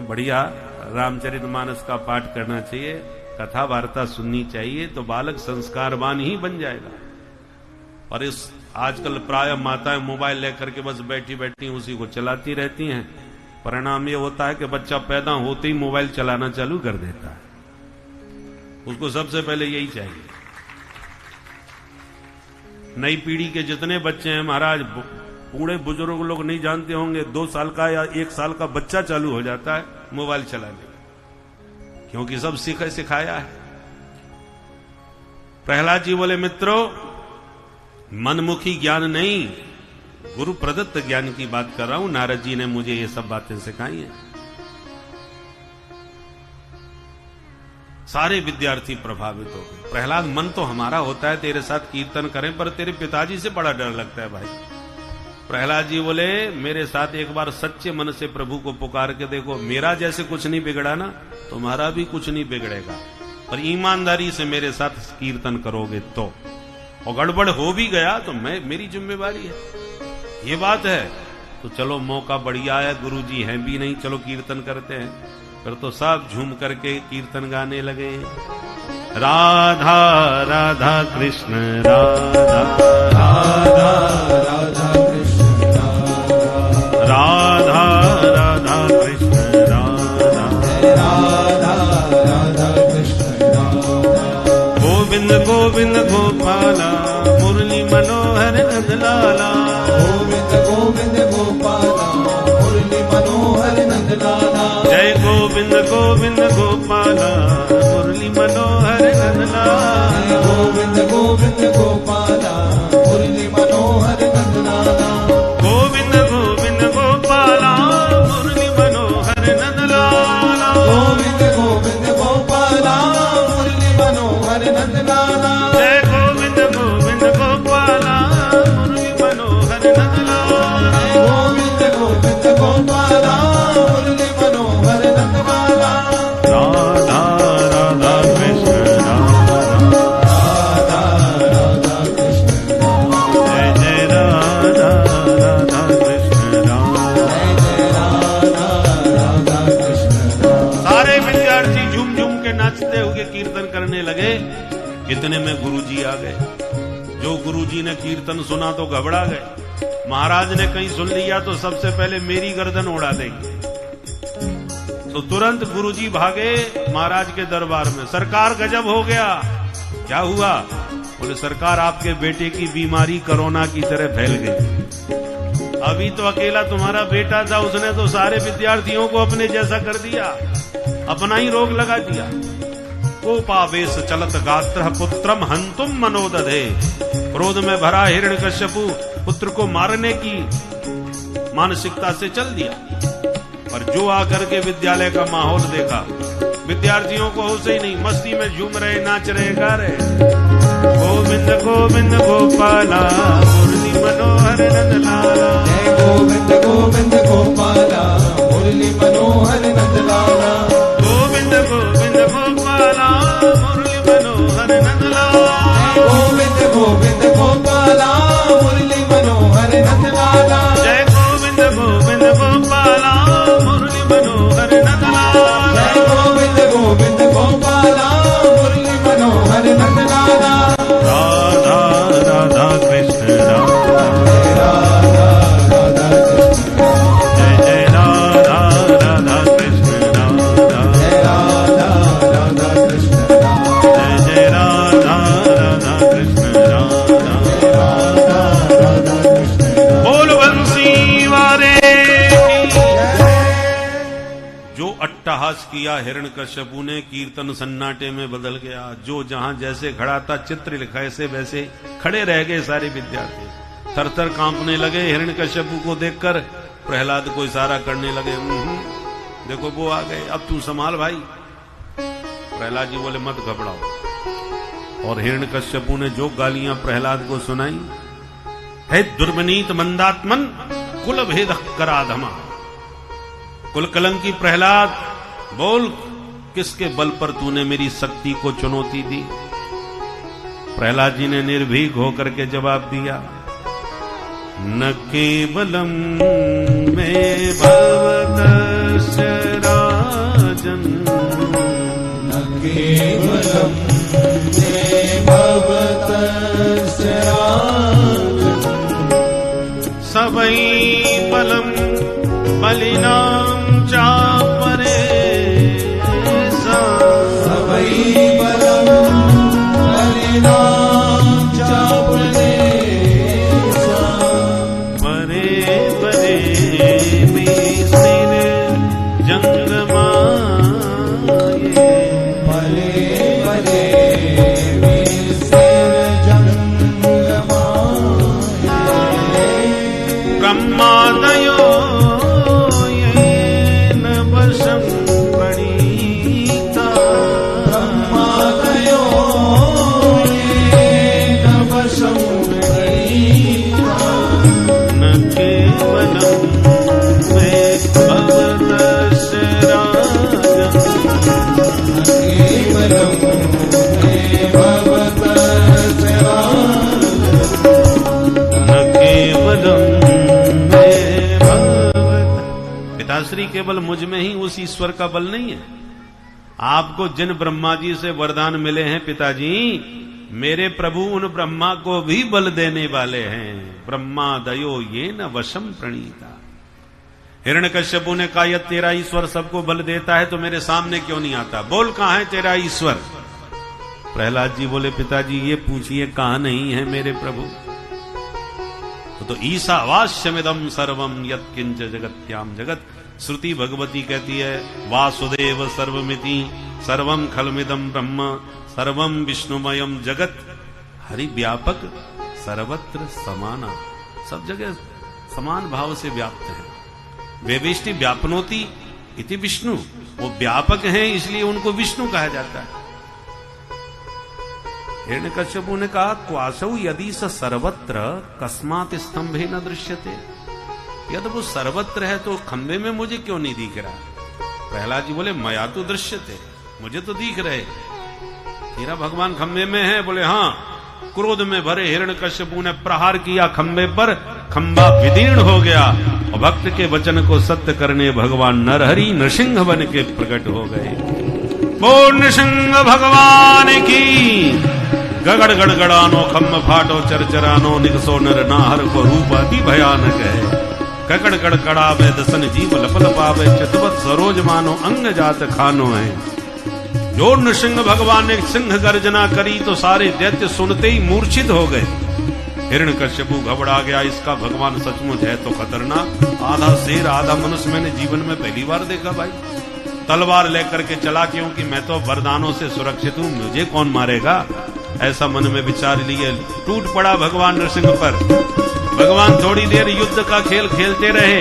बढ़िया रामचरितमानस का पाठ करना चाहिए, कथा वार्ता सुननी चाहिए, तो बालक संस्कारवान ही बन जाएगा। और इस आजकल प्राय माताएं मोबाइल लेकर के बस बैठी बैठी उसी को चलाती रहती हैं। परिणाम ये होता है कि बच्चा पैदा होते ही मोबाइल चलाना चालू कर देता है। उसको सबसे पहले यही चाहिए। नई पीढ़ी के जितने बच्चे हैं महाराज, बूढ़े बुजुर्ग लोग नहीं जानते होंगे, 2 साल का या 1 साल का बच्चा चालू हो जाता है मोबाइल चलाने, क्योंकि सब सिखाया है। प्रहलाद जी बोले मित्रों, मनमुखी ज्ञान नहीं, गुरु प्रदत्त ज्ञान की बात कर रहा हूं। नारद जी ने मुझे ये सब बातें सिखाई हैं। सारे विद्यार्थी प्रभावित हो गए। प्रहलाद मन तो हमारा होता है तेरे साथ कीर्तन करें, पर तेरे पिताजी से बड़ा डर लगता है भाई। प्रहलाद जी बोले मेरे साथ एक बार सच्चे मन से प्रभु को पुकार के देखो, मेरा जैसे कुछ नहीं बिगड़ा ना, तुम्हारा भी कुछ नहीं बिगड़ेगा, पर ईमानदारी से मेरे साथ कीर्तन करोगे तो। और गड़बड़ हो भी गया तो मेरी जिम्मेवारी है, ये बात है। तो चलो मौका बढ़िया है, गुरुजी हैं भी नहीं, चलो कीर्तन करते हैं। फिर तो सब झूम करके कीर्तन गाने लगे, राधा राधा कृष्ण राधा राधा राधा कृष्ण राधा राधा कृष्ण राधा राधा राधा कृष्ण राधा। गोविंद गोविंद गोपाला मुरली मनोहर नंदलाला, गोविंद गोविंद गोपाला मुरली मनोहर नंदलाला। जय गोविंद गोविंद गोपाला मुरली मनोहर नंदलाला, गोविंद गोविंद गोपाला मुरली मनोहर नंदलाला। गोविंद गोविंद गोपाला मुरली मनोहर नंदलाला, गोविंद गोविंद गोपाला मुरली मनोहर नंदलाला। जय गोविंद गोविंद गोपाला मुरली मनोहर नंदलाला, गोविंद गोविंद गोपाला मुरली मनोहर नंदलाला। राधा राधा कृष्ण राधा राधा कृष्ण जय जय राधा राधा कृष्ण राधा। राधा राधा कृष्ण। सारे विद्यार्थी झूम के नाचते हुए कीर्तन करने लगे। इतने में गुरुजी आ गए। जो गुरुजी ने कीर्तन सुना तो घबरा गए। महाराज ने कहीं सुन लिया तो सबसे पहले मेरी गर्दन उड़ा देंगे। तो तुरंत गुरुजी भागे महाराज के दरबार में। सरकार गजब हो गया। क्या हुआ? बोले सरकार आपके बेटे की बीमारी कोरोना की तरह फैल गई। अभी तो अकेला तुम्हारा बेटा था, उसने तो सारे विद्यार्थियों को अपने जैसा कर दिया, अपना ही रोग लगा दिया। कोपावेश चलत गात्र पुत्रम हंतुम मनोदधे। क्रोध में भरा हिरण्यकश्यपु पुत्र को मारने की मानसिकता से चल दिया। और जो आकर के विद्यालय का माहौल देखा, विद्यार्थियों को होश ही नहीं, मस्ती में झूम रहे, नाच रहे, गा रहे। गोविंद गोविंद गोपाला मुरली मनोहर नंदलाला। जय गोविंद गोविंद गोपाला मुरली मनोहर नंदलाला। गोविंद गोविंद गोपाला मुरली मनोहर नंदलाला। गोविंद गोविंद गोपाला मुरली मनोहर नंदलाला। जय गोविंद गोविंद गोपाला मुरली मनोहर नंदलाला। जय गोविंद गोविंद गोपाला मुरली मनोहर नंदलाला। राधा राधा कृष्ण राधा राधा राधा कृष्ण जय जय राधा राधा कृष्ण राधा जय राधा राधा कृष्ण जय जय राधा राधा कृष्ण राधा राधा राधा कृष्ण बोल बंसी वाले जो अट्टहास किया हिरण्यकश्यपु ने, कीर्तन सन्नाटे में बदल गया। जो जहां जैसे खड़ा था, चित्र लिखा ऐसे वैसे खड़े रह गए सारे विद्यार्थी। थर थर कांपने लगे हिरण्यकश्यपु को देखकर। प्रहलाद को इशारा करने लगे, देखो वो आ गए, अब तू संभाल भाई। प्रहलाद जी बोले मत घबराओ। और हिरण्यकश्यपु ने जो गालियां प्रहलाद को सुनाई, है दुर्मनीत मंदात्मन कुल भेद कराधमा। कुल कलंकी प्रहलाद, बोल किसके बल पर तूने मेरी शक्ति को चुनौती दी? प्रहलाद जी ने निर्भीक होकर के जवाब दिया, न केवलम में भवतस्य राजन। न केवलम में भवतस्य राजन। सबई बलम बलिनाम चापरे। सबई बलम बलिनाम चापरे। परे परे में सिर जंग माये। परे परे में सिर जंग माये। ब्रह्मादयो येन वशं प्रणीता। ब्रह्मादयो येन वशं प्रणीता। न केवलं मे भवतस्य राजन्। केवलं मे भवतस्य राजन्। न केवलं मे भवत। पिताश्री केवल मुझ में ही उस ईश्वर का बल नहीं है। आपको जिन ब्रह्मा जी से वरदान मिले हैं पिताजी, मेरे प्रभु उन ब्रह्मा को भी बल देने वाले हैं। ब्रह्मा दयो ये न वशम प्रणीता। हिरण्यकश्यपु ने कहा, यह तेरा ईश्वर सबको बल देता है तो मेरे सामने क्यों नहीं आता? बोल कहां है तेरा ईश्वर? प्रहलाद जी बोले, पिताजी ये पूछिए कहां नहीं है मेरे प्रभु। तो ईशावास्यमिदम सर्वम यत्किंच जगत्याम जगत। श्रुति भगवती कहती है, वासुदेव सर्वमिति सर्वम खलमिदम ब्रह्म सर्वम विष्णुमयम जगत। हरि व्यापक सर्वत्र समाना। सब जगह समान भाव से व्याप्त है। वेवेष्टि व्यापनोति इति विष्णु। वो व्यापक हैं इसलिए उनको विष्णु कहा जाता है। हिरण्यकश्यपु ने कहा, क्वासौ यदि स सर्वत्र कस्मात् स्तंभे न दृश्यते। यदि वो सर्वत्र है तो खंबे में मुझे क्यों नहीं दिख रहा? प्रहलाद जी बोले, मया तो दृश्यते, मुझे तो दिख रहे। तेरा भगवान खंबे में है? बोले हाँ। क्रोध में भरे हिरण्यकश्यपु ने प्रहार किया खंबे पर, खंबा विदीर्ण हो गया और भक्त के वचन को सत्य करने भगवान नरहरि नृसिंह बन के प्रकट हो गए। बोल नृसिंह भगवान की। गगड़ गड़गड़ानो खम्म फाटो चरचरानो निकसो नर नाहर को रूप अति भयानक है। ककड़ कड़कड़ावे दसन जीव लपल पावे चतुवत सरोज मानो अंग जात खानो है। जो नृसिंह भगवान ने सिंह गर्जना करी तो सारे दैत्य सुनते ही मूर्छित हो गए। हिरण्यकश्यपु घबरा गया, इसका भगवान सचमुच है तो खतरनाक। आधा शेर आधा मनुष्य मैंने जीवन में पहली बार देखा भाई। तलवार लेकर के चला, क्योंकि मैं तो वरदानों से सुरक्षित हूं, मुझे कौन मारेगा, ऐसा मन में विचार लिए टूट पड़ा भगवान नृसिंह पर। भगवान थोड़ी देर युद्ध का खेल खेलते रहे,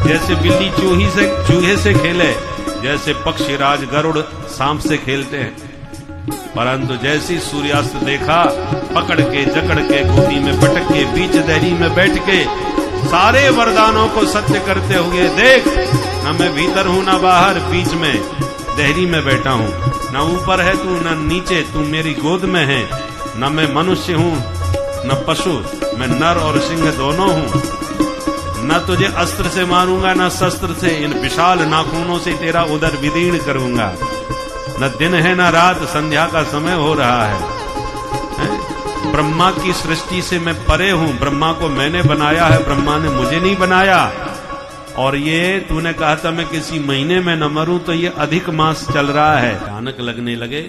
जैसे बिल्ली चूहे से खेले, जैसे पक्षी राज गरुड़ सांप से खेलते हैं। परंतु जैसी सूर्यास्त देखा, पकड़ के जकड़ के गोदी में पटक के बीच दहरी में बैठ के सारे वरदानों को सत्य करते हुए, देख न मैं भीतर हूं न बाहर, बीच में दहरी में बैठा हूं, न ऊपर है तू न नीचे, तू मेरी गोद में है। न मैं मनुष्य हूं न पशु, मैं नर और सिंह दोनों हूं। न तुझे अस्त्र से मारूंगा न शस्त्र से, इन विशाल नाखूनों से तेरा उदर विदीर्ण करूंगा। न दिन है न रात, संध्या का समय हो रहा है। ब्रह्मा की सृष्टि से मैं परे हूं, ब्रह्मा को मैंने बनाया है, ब्रह्मा ने मुझे नहीं बनाया। और ये तूने कहा था मैं किसी महीने में न मरूं, तो ये अधिक मास चल रहा है। अचानक लगने लगे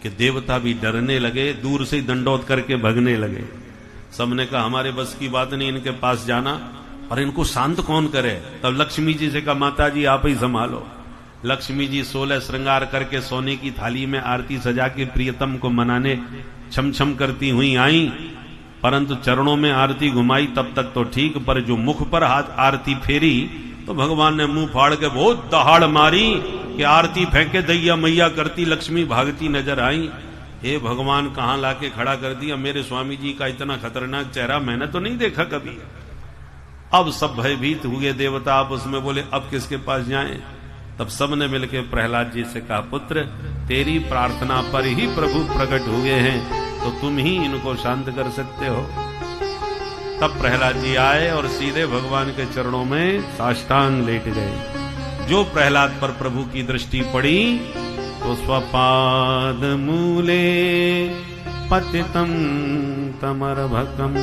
कि देवता भी डरने लगे, दूर से दंडोत करके भगने लगे। सबने कहा हमारे बस की बात नहीं इनके पास जाना, और इनको शांत कौन करे। तब लक्ष्मी जी से कहा माता जी आप ही संभालो। लक्ष्मी जी 16 श्रृंगार करके सोने की थाली में आरती सजा के प्रियतम को मनाने छम छम करती हुई आई, परंतु चरणों में आरती घुमाई तब तक तो ठीक, पर जो मुख पर हाथ आरती फेरी तो भगवान ने मुंह फाड़ के बहुत दहाड़ मारी कि आरती फेंके दैया मैया करती लक्ष्मी भागती नजर आई। हे भगवान कहां लाके खड़ा कर दिया, मेरे स्वामी जी का इतना खतरनाक चेहरा मैंने तो नहीं देखा कभी। अब सब भयभीत हुए देवता, आप उसमें बोले अब किसके पास जाएं। तब सबने मिलकर प्रहलाद जी से कहा पुत्र तेरी प्रार्थना पर ही प्रभु प्रकट हुए हैं, तो तुम ही इनको शांत कर सकते हो। तब प्रहलाद जी आए और सीधे भगवान के चरणों में साष्टांग लेट गए। जो प्रहलाद पर प्रभु की दृष्टि पड़ी तो स्वपाद मूले पतितम तमर्भकम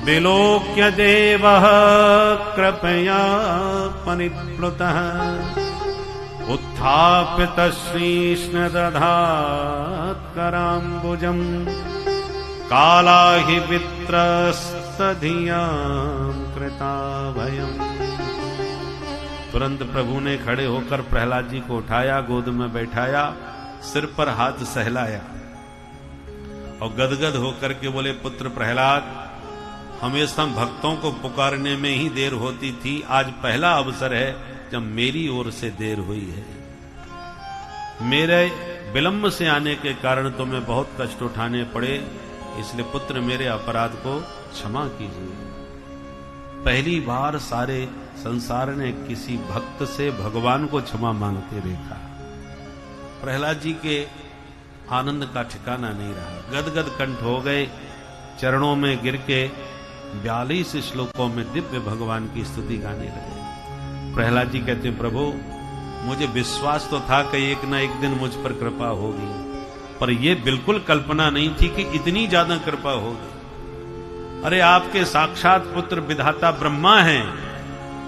विलोक्य देवः कृपया परिप्लुतः उत्थापित शीर्ष्ण दधात् कराम्बुजम् काला हि वित्रस्तधियां कृता भयम्। तुरंत प्रभु ने खड़े होकर प्रहलाद जी को उठाया, गोद में बैठाया, सिर पर हाथ सहलाया और गदगद होकर के बोले पुत्र प्रहलाद हमेशा भक्तों को पुकारने में ही देर होती थी, आज पहला अवसर है जब मेरी ओर से देर हुई है। मेरे विलंब से आने के कारण तुम्हें बहुत कष्ट उठाने पड़े, इसलिए पुत्र मेरे अपराध को क्षमा कीजिए। पहली बार सारे संसार ने किसी भक्त से भगवान को क्षमा मांगते देखा। प्रहलाद जी के आनंद का ठिकाना नहीं रहा, गदगद कंठ हो गए, चरणों में गिर के 42 श्लोकों में दिव्य भगवान की स्तुति गाने लगे। प्रहलाद जी कहते हैं प्रभु मुझे विश्वास तो था कि एक ना एक दिन मुझ पर कृपा होगी, पर यह बिल्कुल कल्पना नहीं थी कि इतनी ज्यादा कृपा होगी। अरे आपके साक्षात पुत्र विधाता ब्रह्मा हैं,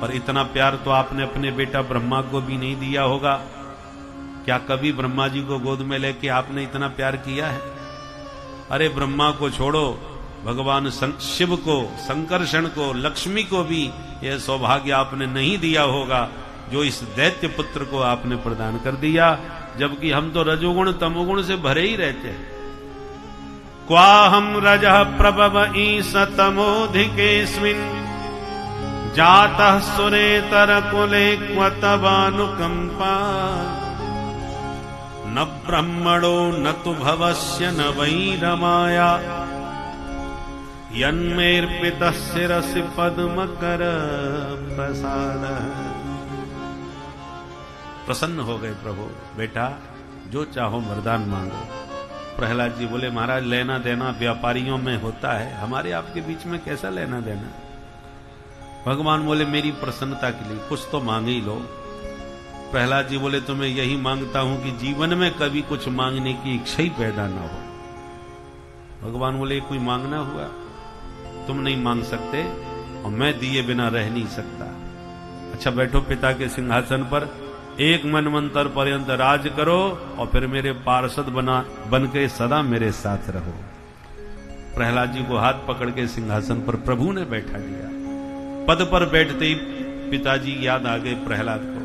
पर इतना प्यार तो आपने अपने बेटा ब्रह्मा को भी नहीं दिया होगा। क्या कभी ब्रह्मा जी को गोद में लेके आपने इतना प्यार किया है? अरे ब्रह्मा को छोड़ो, भगवान शिव को, संकर्षण को, लक्ष्मी को भी यह सौभाग्य आपने नहीं दिया होगा जो इस दैत्य पुत्र को आपने प्रदान कर दिया, जबकि हम तो रजोगुण तमोगुण से भरे ही रहते हैं। क्वाहम रजः प्रभव ईश तमोधिकेस्मिन् जातः सुरेतर कुले क्व तवानुकंपा न ब्रह्मणो न तु भवस्य न वै रमाया यन्मेर्पितः शिरसि पद्मकर प्रसाद। प्रसन्न हो गए प्रभु, बेटा जो चाहो वरदान मांगो। प्रहलाद जी बोले महाराज लेना देना व्यापारियों में होता है, हमारे आपके बीच में कैसा लेना देना। भगवान बोले मेरी प्रसन्नता के लिए कुछ तो मांग ही लो। प्रहलाद जी बोले, तो मैं यही मांगता हूं कि जीवन में कभी कुछ मांगने की इच्छा ही पैदा ना हो। भगवान बोले, कोई मांगना हुआ? तुम नहीं मांग सकते और मैं दिए बिना रह नहीं सकता। अच्छा बैठो पिता के सिंहासन पर, एक मनवंतर पर्यंत राज करो और फिर मेरे पार्षद बन के सदा मेरे साथ रहो। प्रहलाद जी को हाथ पकड़ के सिंहासन पर प्रभु ने बैठा दिया। पद पर बैठते ही पिताजी याद आ गए प्रहलाद को,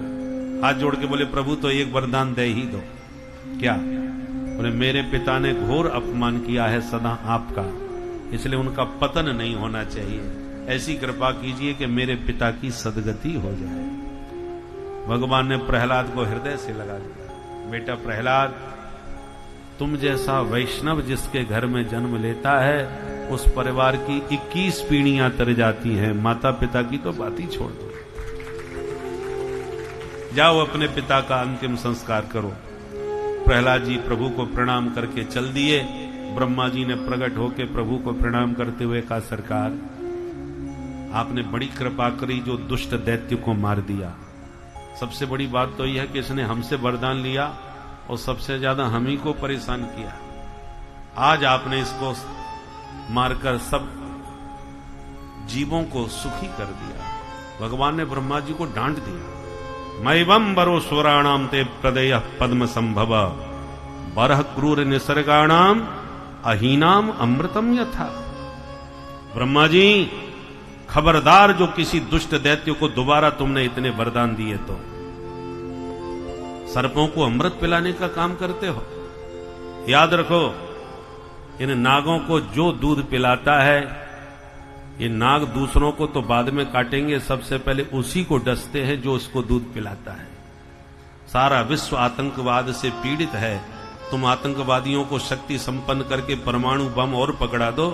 हाथ जोड़ के बोले, प्रभु तो एक वरदान दे ही दो। क्या? बोले, मेरे पिता ने घोर अपमान किया है सदा आपका, इसलिए उनका पतन नहीं होना चाहिए। ऐसी कृपा कीजिए कि मेरे पिता की सदगति हो जाए। भगवान ने प्रहलाद को हृदय से लगा लिया। बेटा प्रहलाद, तुम जैसा वैष्णव जिसके घर में जन्म लेता है, उस परिवार की 21 पीढ़ियां तर जाती हैं। माता पिता की तो बात ही छोड़ दो। जाओ अपने पिता का अंतिम संस्कार करो। प्रहलाद जी प्रभु को प्रणाम करके चल दिए। ब्रह्मा जी ने प्रकट होकर प्रभु को प्रणाम करते हुए कहा, सरकार आपने बड़ी कृपा करी जो दुष्ट दैत्य को मार दिया। सबसे बड़ी बात तो यह है कि इसने हमसे वरदान लिया और सबसे ज्यादा हम ही को परेशान किया। आज आपने इसको मारकर सब जीवों को सुखी कर दिया। भगवान ने ब्रह्मा जी को डांट दिया। मैवं बरो स्वराणाम ते प्रदय पद्म संभव बरह क्रूर निसर्गाणाम अहीनाम अमृतम यथा। ब्रह्मा जी खबरदार, जो किसी दुष्ट दैत्य को दोबारा तुमने इतने वरदान दिए तो सर्पों को अमृत पिलाने का काम करते हो। याद रखो, इन नागों को जो दूध पिलाता है, ये नाग दूसरों को तो बाद में काटेंगे, सबसे पहले उसी को डसते हैं जो उसको दूध पिलाता है। सारा विश्व आतंकवाद से पीड़ित है। तुम आतंकवादियों को शक्ति संपन्न करके परमाणु बम और पकड़ा दो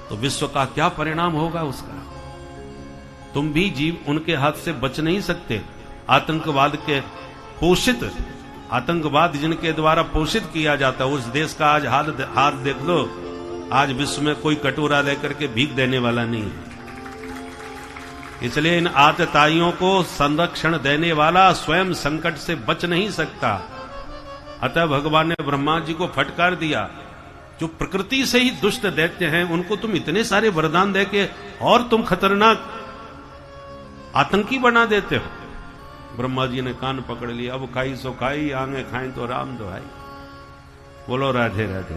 तो विश्व का क्या परिणाम होगा उसका? तुम भी जीव उनके हाथ से बच नहीं सकते। आतंकवाद के पोषित, आतंकवाद जिनके द्वारा पोषित किया जाता है, उस देश का आज हाल देख लो। आज विश्व में कोई कटोरा लेकर के भीख देने वाला नहीं है। इसलिए इन आतताइयों को संरक्षण देने वाला स्वयं संकट से बच नहीं सकता। अतः भगवान ने ब्रह्मा जी को फटकार दिया, जो प्रकृति से ही दुष्ट दैत्य हैं उनको तुम इतने सारे वरदान देके और तुम खतरनाक आतंकी बना देते हो। ब्रह्मा जी ने कान पकड़ लिया। अब खाई सो खाई, आंगे खाई तो राम दुहाई। बोलो राधे राधे।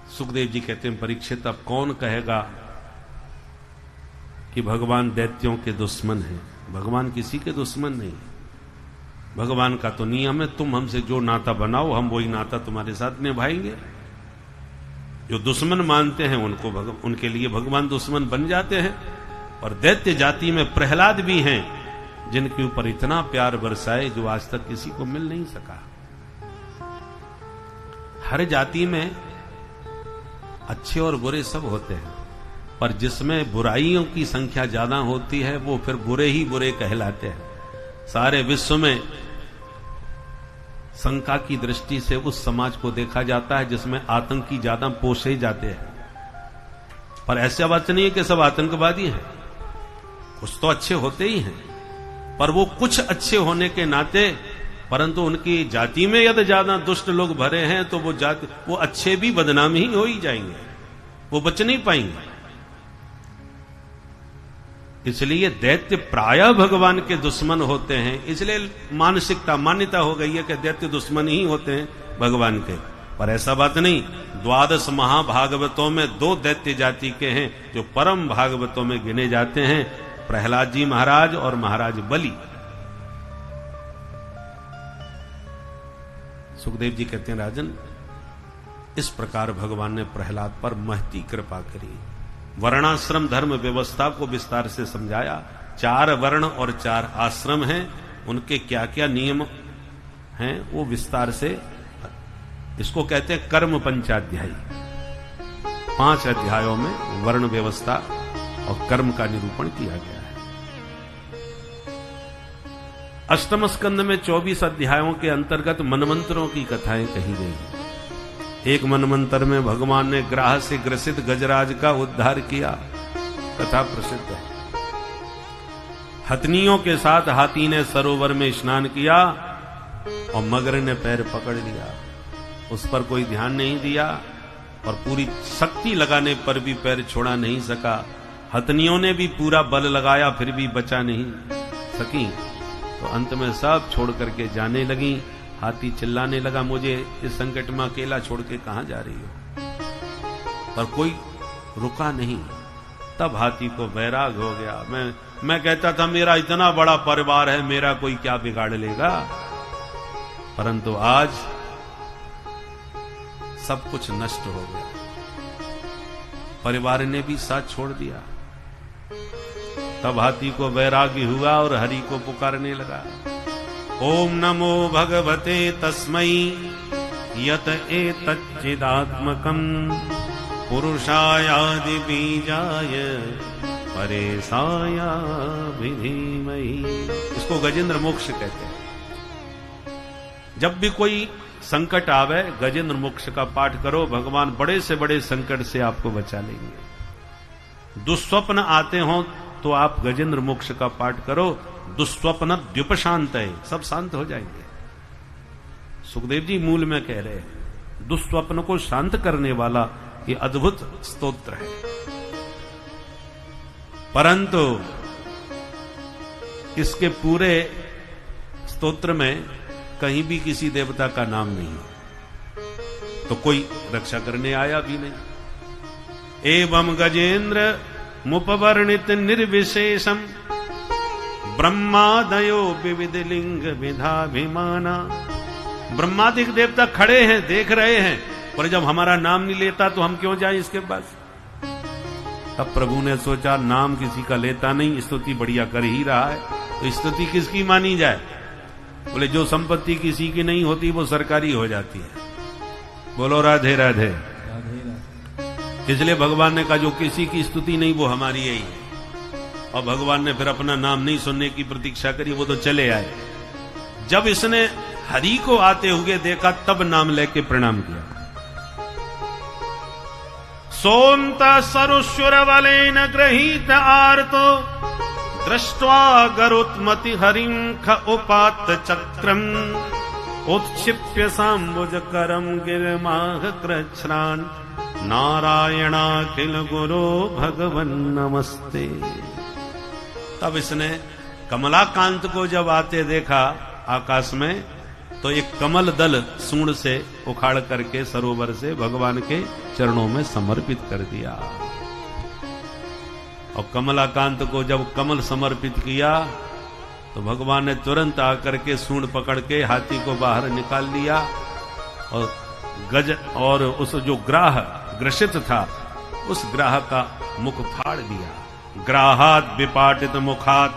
सुखदेव जी कहते हैं, परीक्षित अब कौन कहेगा कि भगवान दैत्यों के दुश्मन हैं? भगवान किसी के दुश्मन नहीं। भगवान का तो नियम है, तुम हमसे जो नाता बनाओ हम वही नाता तुम्हारे साथ निभाएंगे। जो दुश्मन मानते हैं उनके लिए भगवान दुश्मन बन जाते हैं। और दैत्य जाति में प्रहलाद भी हैं, जिनके ऊपर इतना प्यार बरसाए जो आज तक किसी को मिल नहीं सका। हर जाति में अच्छे और बुरे सब होते हैं, पर जिसमें बुराइयों की संख्या ज्यादा होती है वो फिर बुरे ही बुरे कहलाते हैं। सारे विश्व में शंका की दृष्टि से उस समाज को देखा जाता है जिसमें आतंकी ज्यादा पोषे जाते हैं। पर ऐसा बात नहीं है कि सब आतंकवादी हैं, कुछ तो अच्छे होते ही हैं, पर वो कुछ अच्छे होने के नाते, परंतु उनकी जाति में यदि ज्यादा दुष्ट लोग भरे हैं तो वो अच्छे भी बदनाम ही हो ही जाएंगे, वो बच नहीं पाएंगे। इसलिए दैत्य प्रायः भगवान के दुश्मन होते हैं। इसलिए मान्यता हो गई है कि दैत्य दुश्मन ही होते हैं भगवान के, पर ऐसा बात नहीं। 12 महाभागवतों में 2 दैत्य जाति के हैं जो परम भागवतों में गिने जाते हैं, प्रहलाद जी महाराज और महाराज बलि। सुखदेव जी कहते हैं, राजन इस प्रकार भगवान ने प्रहलाद पर महती कृपा करी। वर्णाश्रम धर्म व्यवस्था को विस्तार से समझाया। 4 वर्ण और 4 आश्रम हैं, उनके क्या क्या नियम हैं वो विस्तार से, इसको कहते हैं कर्म पंचाध्यायी। 5 अध्यायों में वर्ण व्यवस्था और कर्म का निरूपण किया गया है। अष्टम स्कंद में 24 अध्यायों के अंतर्गत मनमंत्रों की कथाएं कही गई हैं। एक मनमंत्र में भगवान ने ग्राह से ग्रसित गजराज का उद्धार किया, कथा प्रसिद्ध है। हथनियों के साथ हाथी ने सरोवर में स्नान किया और मगर ने पैर पकड़ लिया। उस पर कोई ध्यान नहीं दिया और पूरी शक्ति लगाने पर भी पैर छोड़ा नहीं सका। हथनियों ने भी पूरा बल लगाया फिर भी बचा नहीं सकी। तो अंत में सब छोड़ करके जाने लगी। हाथी चिल्लाने लगा, मुझे इस संकट में अकेला छोड़ के कहां जा रही हो? पर कोई रुका नहीं। तब हाथी को वैराग हो गया। मैं कहता था मेरा इतना बड़ा परिवार है, मेरा कोई क्या बिगाड़ लेगा। परंतु आज सब कुछ नष्ट हो गया। परिवार ने भी साथ छोड़ दिया। तब हाथी को वैराग्य हुआ और हरि को पुकारने लगा। ओम नमो भगवते तस्मै यत एतच्चिदात्मकम् पुरुषायादि बीजाय परेशाय विधीमहि। इसको गजेंद्र मोक्ष कहते हैं। जब भी कोई संकट आवे गजेंद्र मोक्ष का पाठ करो, भगवान बड़े से बड़े संकट से आपको बचा लेंगे। दुस्वप्न आते हो तो आप गजेंद्र मोक्ष का पाठ करो। दुस्वप्न द्युपशांत है, सब शांत हो जाएंगे। सुखदेव जी मूल में कह रहे हैं दुस्वप्न को शांत करने वाला ये अद्भुत स्तोत्र है। परंतु इसके पूरे स्तोत्र में कहीं भी किसी देवता का नाम नहीं है, तो कोई रक्षा करने आया भी नहीं। एवं गजेंद्र मुपवर्णित निर्विशेषम ब्रह्मादयो विविध लिंग विधाभिमाना। ब्रह्मादिक देवता खड़े हैं, देख रहे हैं, पर जब हमारा नाम नहीं लेता तो हम क्यों जाएं इसके पास। तब प्रभु ने सोचा नाम किसी का लेता नहीं, स्तुति बढ़िया कर ही रहा है, तो स्तुति किसकी मानी जाए। बोले जो संपत्ति किसी की नहीं होती वो सरकारी हो जाती है। बोलो राधे राधे। इसलिए भगवान ने कहा जो किसी की स्तुति नहीं वो हमारी यही है। और भगवान ने फिर अपना नाम नहीं सुनने की प्रतीक्षा करी, वो तो चले आए। जब इसने हरि को आते हुए देखा तब नाम लेके प्रणाम किया। सोन्ता सरुश्वर वलेन गृहीत आर्तो दृष्ट्वा गरुत्मति हरिं ख उपात चक्रम उत्क्षिप्य सांबुज करम गिरमाह कृच्छ्रान नारायणाखिल गुरो भगवन नमस्ते। तब इसने कमलाकांत को जब आते देखा आकाश में, तो एक कमल दल सूंड से उखाड़ करके सरोवर से भगवान के चरणों में समर्पित कर दिया। और कमलाकांत को जब कमल समर्पित किया तो भगवान ने तुरंत आकर के सूंड पकड़ के हाथी को बाहर निकाल लिया और गज और उस जो ग्राह ग्रसित था उस ग्राह का मुख फाड़ दिया। ग्राहात विपाटित मुखात,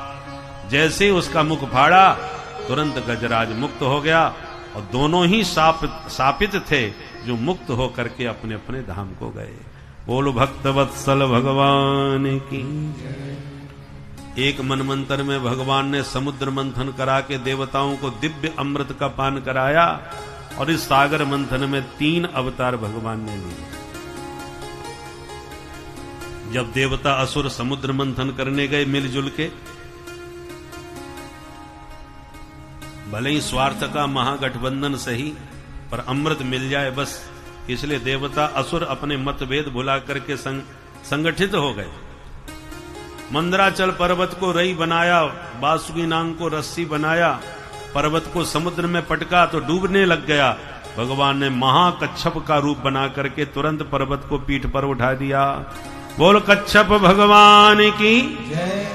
जैसे उसका मुख फाड़ा तुरंत गजराज मुक्त हो गया और दोनों ही शापित थे जो मुक्त होकर के अपने अपने धाम को गए। बोलो भक्त वत्सल भगवान की। एक मनमंत्र में भगवान ने समुद्र मंथन करा के देवताओं को दिव्य अमृत का पान कराया और इस सागर मंथन में 3 अवतार भगवान ने लिए। जब देवता असुर समुद्र मंथन करने गए मिलजुल के, भले ही स्वार्थ का महागठबंधन सही, पर अमृत मिल जाए बस, इसलिए देवता असुर अपने मतभेद भुला करके संगठित हो गए। मंदराचल पर्वत को रई बनाया, बासुकी नाग को रस्सी बनाया, पर्वत को समुद्र में पटका तो डूबने लग गया। भगवान ने महाकच्छप का रूप बना करके तुरंत पर्वत को पीठ पर उठा दिया। बोल कच्छप भगवान की जय।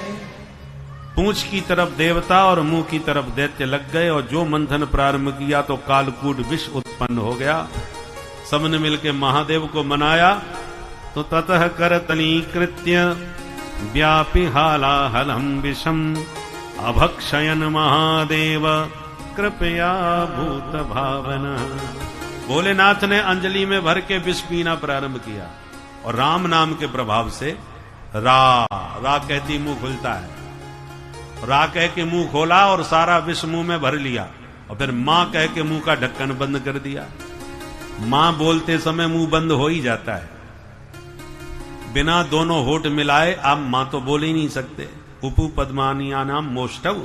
पूंछ की तरफ देवता और मुंह की तरफ दैत्य लग गए और जो मंथन प्रारंभ किया तो कालकूट विष उत्पन्न हो गया। सबने मिलकर महादेव को मनाया तो ततः करतली कृत्य व्यापी हालाहलम विषम अभक्षयन महादेव कृपया भूत भावना। भोलेनाथ ने अंजलि में भर के विष पीना प्रारंभ किया और राम नाम के प्रभाव से रा कहती मुंह खुलता है, रा कह के मुंह खोला और सारा विष मुंह में भर लिया और फिर मां कह के मुंह का ढक्कन बंद कर दिया। मां बोलते समय मुंह बंद हो ही जाता है, बिना दोनों होठ मिलाए आप मां तो बोल ही नहीं सकते। उपु पद्मानिया नाम मोष्टव,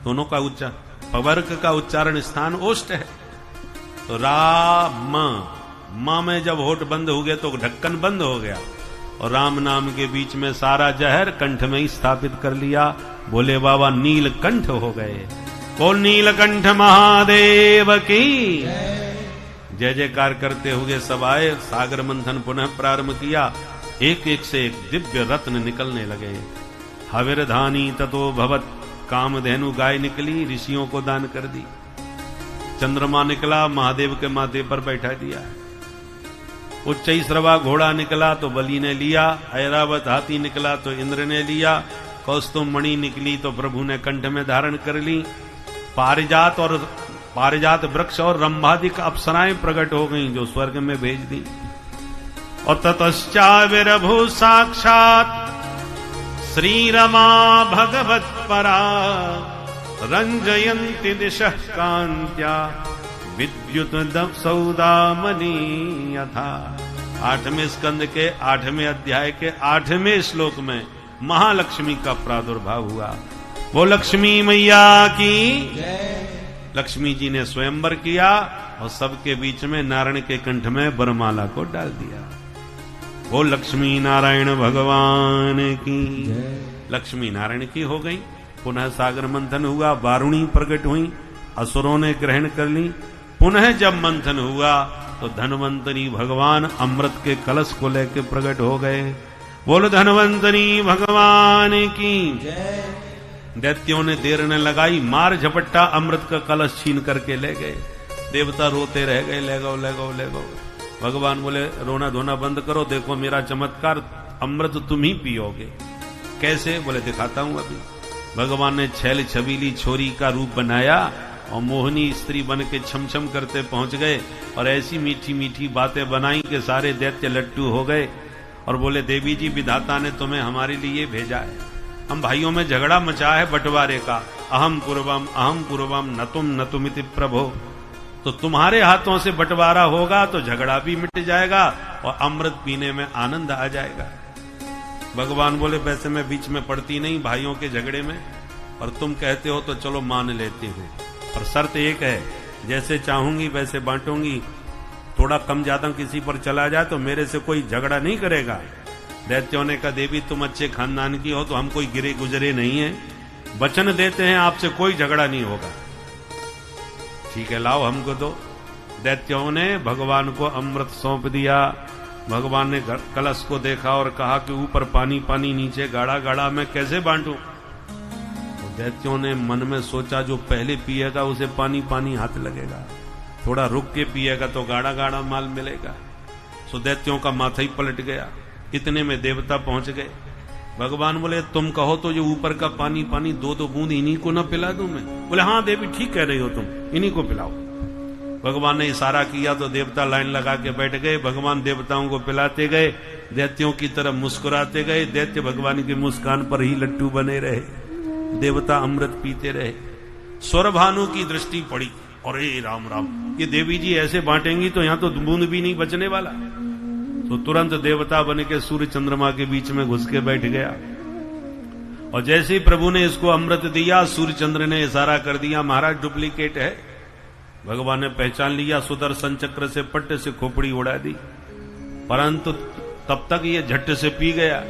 दोनों का उच्चारण, पवर्ग का उच्चारण स्थान ओष्ट है। तो राम मां में जब होठ बंद हो गए तो ढक्कन बंद हो गया, और राम नाम के बीच में सारा जहर कंठ में ही स्थापित कर लिया। बोले बाबा नीलकंठ हो गए। बोल नीलकंठ महादेव की जय जयकार करते हुए सब आए। सागर मंथन पुनः प्रारंभ किया। एक एक से एक दिव्य रत्न निकलने लगे। हविर्धानी ततो भवत, कामधेनु गाय निकली, ऋषियों को दान कर दी। चंद्रमा निकला, महादेव के माथे पर बैठा दिया। उच्चैश्रवा घोड़ा निकला तो बलि ने लिया। ऐरावत हाथी निकला तो इंद्र ने लिया। कौस्तुभ मणि निकली तो प्रभु ने कंठ में धारण कर ली। पारिजात वृक्ष और रंभादिक अप्सराएं प्रकट हो गईं, जो स्वर्ग में भेज दी। और ततश्चाविर्भू साक्षात श्री रमा भगवत परा, रंजयन्ति दिशः कांत्या विद्युत सौदामनी यथा। 8वें स्कंद के 8वें अध्याय के 8वें श्लोक में महालक्ष्मी का प्रादुर्भाव हुआ। वो लक्ष्मी मैया की लक्ष्मी जी ने स्वयंवर किया और सबके बीच में नारायण के कंठ में वरमाला को डाल दिया। वो लक्ष्मी नारायण भगवान की लक्ष्मी नारायण की हो गई। पुनः सागर मंथन हुआ, वारुणी प्रकट हुई, असुरों ने ग्रहण कर ली। पुनः जब मंथन हुआ तो धन्वंतरी भगवान अमृत के कलश को लेकर प्रकट हो गए। बोलो धन्वंतरी भगवान की। दैत्यों ने देर न लगाई, मार झपट्टा अमृत का कलश छीन करके ले गए। देवता रोते रह गए, ले गो ले गो ले गो। भगवान बोले रोना धोना बंद करो, देखो मेरा चमत्कार, अमृत तुम ही पियोगे। कैसे? बोले दिखाता हूं अभी। भगवान ने छैल छबीली छोरी का रूप बनाया और मोहनी स्त्री बन के छम छम करते पहुंच गए और ऐसी मीठी मीठी बातें बनाई कि सारे दैत्य लट्टू हो गए और बोले देवी जी विधाता ने तुम्हें हमारे लिए भेजा है। हम भाइयों में झगड़ा मचा है बंटवारे का, अहम पूर्वम न तुमिति प्रभो। तो तुम्हारे हाथों से बंटवारा होगा तो झगड़ा भी मिट जाएगा और अमृत पीने में आनंद आ जाएगा। भगवान बोले वैसे मैं बीच में पड़ती नहीं भाइयों के झगड़े में, और तुम कहते हो तो चलो मान लेती हूं, पर शर्त एक है, जैसे चाहूंगी वैसे बांटूंगी। थोड़ा कम ज्यादा किसी पर चला जाए तो मेरे से कोई झगड़ा नहीं करेगा। दैत्यों ने कहा देवी तुम अच्छे खानदान की हो तो हम कोई गिरे गुजरे नहीं है, वचन देते हैं आपसे कोई झगड़ा नहीं होगा। ठीक है लाओ हमको दो। दैत्यों ने भगवान को अमृत सौंप दिया। भगवान ने कलश को देखा और कहा कि ऊपर पानी पानी नीचे गाढ़ा गाढ़ा, मैं कैसे बांटूं? तो दैत्यों ने मन में सोचा जो पहले पिएगा उसे पानी पानी हाथ लगेगा, थोड़ा रुक के पिएगा तो गाढ़ा गाढ़ा माल मिलेगा। सो दैत्यों का माथा ही पलट गया। इतने में देवता पहुंच गए। भगवान बोले तुम कहो तो जो ऊपर का पानी पानी 2-2 बूंद इन्हीं को ना पिला दूं मैं? बोले हाँ देवी ठीक कह रही हो तुम, इन्हीं को पिलाओ। भगवान ने इशारा किया तो देवता लाइन लगा के बैठ गए। भगवान देवताओं को पिलाते गए, दैत्यों की तरफ मुस्कुराते गए। दैत्य भगवान की मुस्कान पर ही लट्टू बने रहे, देवता अमृत पीते रहे। स्वरभानु की दृष्टि पड़ी और राम राम, ये देवी जी ऐसे बांटेंगी तो यहां तो बूंद भी नहीं बचने वाला। तो तुरंत देवता बन के सूर्य चंद्रमा के बीच में घुस के बैठ गया। और जैसे ही प्रभु ने इसको अमृत दिया, सूर्य चंद्र ने इशारा कर दिया महाराज डुप्लीकेट है। भगवान ने पहचान लिया, सुदर्शन चक्र से पट्ट से खोपड़ी उड़ा दी, परंतु तब तक ये झट से पी गया,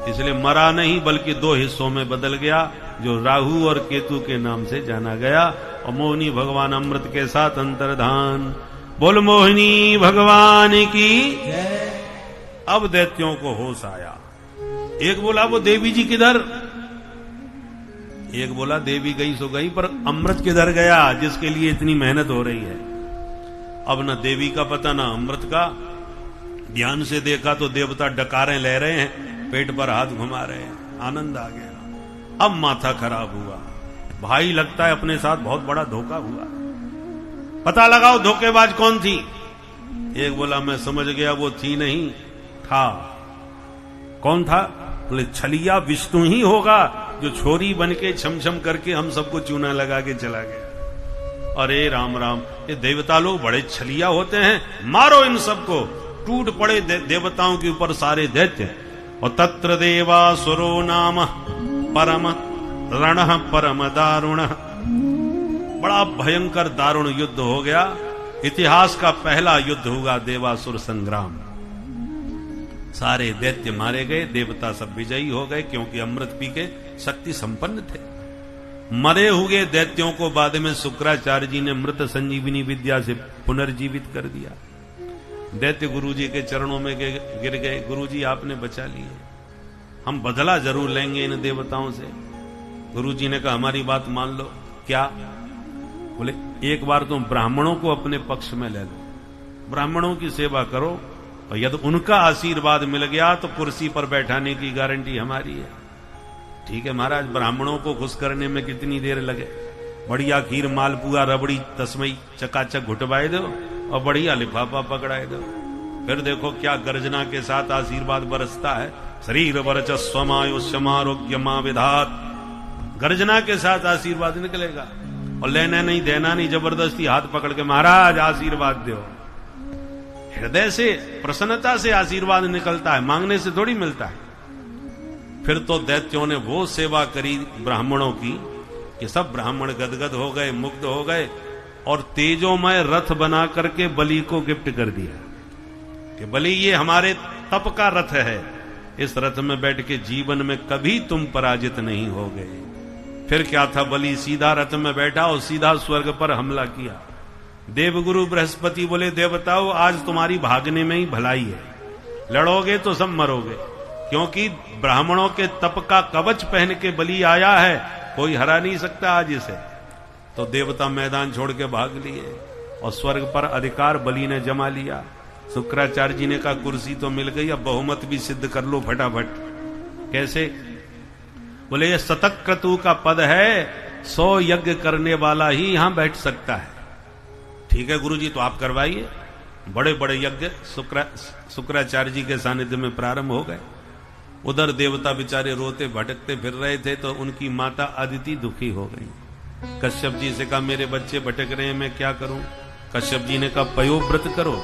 इसलिए मरा नहीं बल्कि 2 हिस्सों में बदल गया, जो राहु और केतु के नाम से जाना गया। और मोहिनी भगवान अमृत के साथ अंतर्धान। बोल मोहिनी भगवान की। अब दैत्यों को होश आया। एक बोला वो देवी जी किधर, एक बोला देवी गई सो गई, पर अमृत किधर गया जिसके लिए इतनी मेहनत हो रही है? अब न देवी का पता न अमृत का। ध्यान से देखा तो देवता डकारें ले रहे हैं, पेट पर हाथ घुमा रहे हैं, आनंद आ गया। अब माथा खराब हुआ, भाई लगता है अपने साथ बहुत बड़ा धोखा हुआ, पता लगाओ धोखेबाज कौन थी। एक बोला मैं समझ गया, वो थी नहीं था। कौन था? बोले छलिया विष्णु ही होगा, जो छोरी बन के छम करके हम सबको चूना लगा के चला गया। अरे राम राम, ये देवता लोग बड़े छलिया होते हैं, मारो इन सबको। टूट पड़े देवताओं के ऊपर सारे दैत्य। और तत्र देवासुरो नाम परम रण परम दारुण, बड़ा भयंकर दारुण युद्ध हो गया। इतिहास का पहला युद्ध हुआ देवासुर संग्राम। सारे दैत्य मारे गए, देवता सब विजयी हो गए, क्योंकि अमृत पी के शक्ति संपन्न थे। मरे हुए दैत्यों को बाद में शुक्राचार्य जी ने मृत संजीवनी विद्या से पुनर्जीवित कर दिया। दैत्य गुरुजी के चरणों में गिर गए, गुरुजी आपने बचा लिए, हम बदला जरूर लेंगे इन देवताओं से। गुरुजी ने कहा हमारी बात मान लो। क्या? बोले एक बार तुम ब्राह्मणों को अपने पक्ष में ले लो, ब्राह्मणों की सेवा करो, और यदि उनका आशीर्वाद मिल गया तो कुर्सी पर बैठाने की गारंटी हमारी है। ठीक है महाराज, ब्राह्मणों को खुश करने में कितनी देर लगे, बढ़िया खीर मालपुआ रबड़ी तस्मई चकाचक घुटवाए दो और बढ़िया लिफाफा पकड़ाए दो। फिर देखो क्या गर्जना के साथ आशीर्वाद बरसता है। शरीर वर्चस्वमायुष्यमारोग्य मा विधात, गर्जना के साथ आशीर्वाद निकलेगा, और लेना नहीं देना नहीं, जबरदस्ती हाथ पकड़ के महाराज आशीर्वाद दो। हृदय से प्रसन्नता से आशीर्वाद निकलता है, मांगने से थोड़ी मिलता है। फिर तो दैत्यों ने वो सेवा करी ब्राह्मणों की कि सब ब्राह्मण गदगद हो गए, मुग्ध हो गए, और तेजोमय रथ बना करके बलि को गिफ्ट कर दिया कि बलि ये हमारे तप का रथ है, इस रथ में बैठ के जीवन में कभी तुम पराजित नहीं हो गए। फिर क्या था, बलि सीधा रथ में बैठा और सीधा स्वर्ग पर हमला किया। देवगुरु बृहस्पति बोले देवताओं आज तुम्हारी भागने में ही भलाई है, लड़ोगे तो सब मरोगे, क्योंकि ब्राह्मणों के तप का कवच पहन के बलि आया है, कोई हरा नहीं सकता आज इसे। तो देवता मैदान छोड़ के भाग लिए और स्वर्ग पर अधिकार बलि ने जमा लिया। शुक्राचार्य जी ने कहा कुर्सी तो मिल गई, अब बहुमत भी सिद्ध कर लो फटाफट। कैसे? बोले ये शतक क्रतु का पद है, 100 यज्ञ करने वाला ही यहां बैठ सकता है। ठीक है गुरुजी, तो आप करवाइए। बड़े बड़े यज्ञ शुक्राचार्य जी के सानिध्य में प्रारंभ हो गए। उधर देवता बेचारे रोते भटकते फिर रहे थे, तो उनकी माता अदिति दुखी हो गई। कश्यप जी से कहा मेरे बच्चे भटक रहे हैं, मैं क्या करूं? कश्यप जी ने कहा पयोव्रत करो।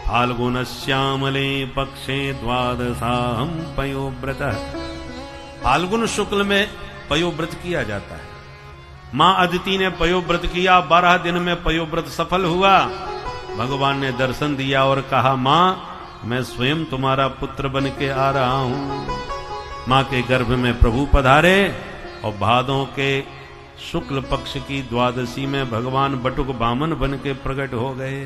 फाल्गुन श्यामले पक्षे द्वादशाहम पयोव्रत, फाल्गुन शुक्ल में पयोव्रत किया जाता है। मां अदिति ने पयोव्रत किया, 12 दिन में पयोव्रत सफल हुआ। भगवान ने दर्शन दिया और कहा मां मैं स्वयं तुम्हारा पुत्र बन के आ रहा हूं। मां के गर्भ में प्रभु पधारे और भादों के शुक्ल पक्ष की द्वादशी में भगवान बटुक बामन बन के प्रकट हो गए।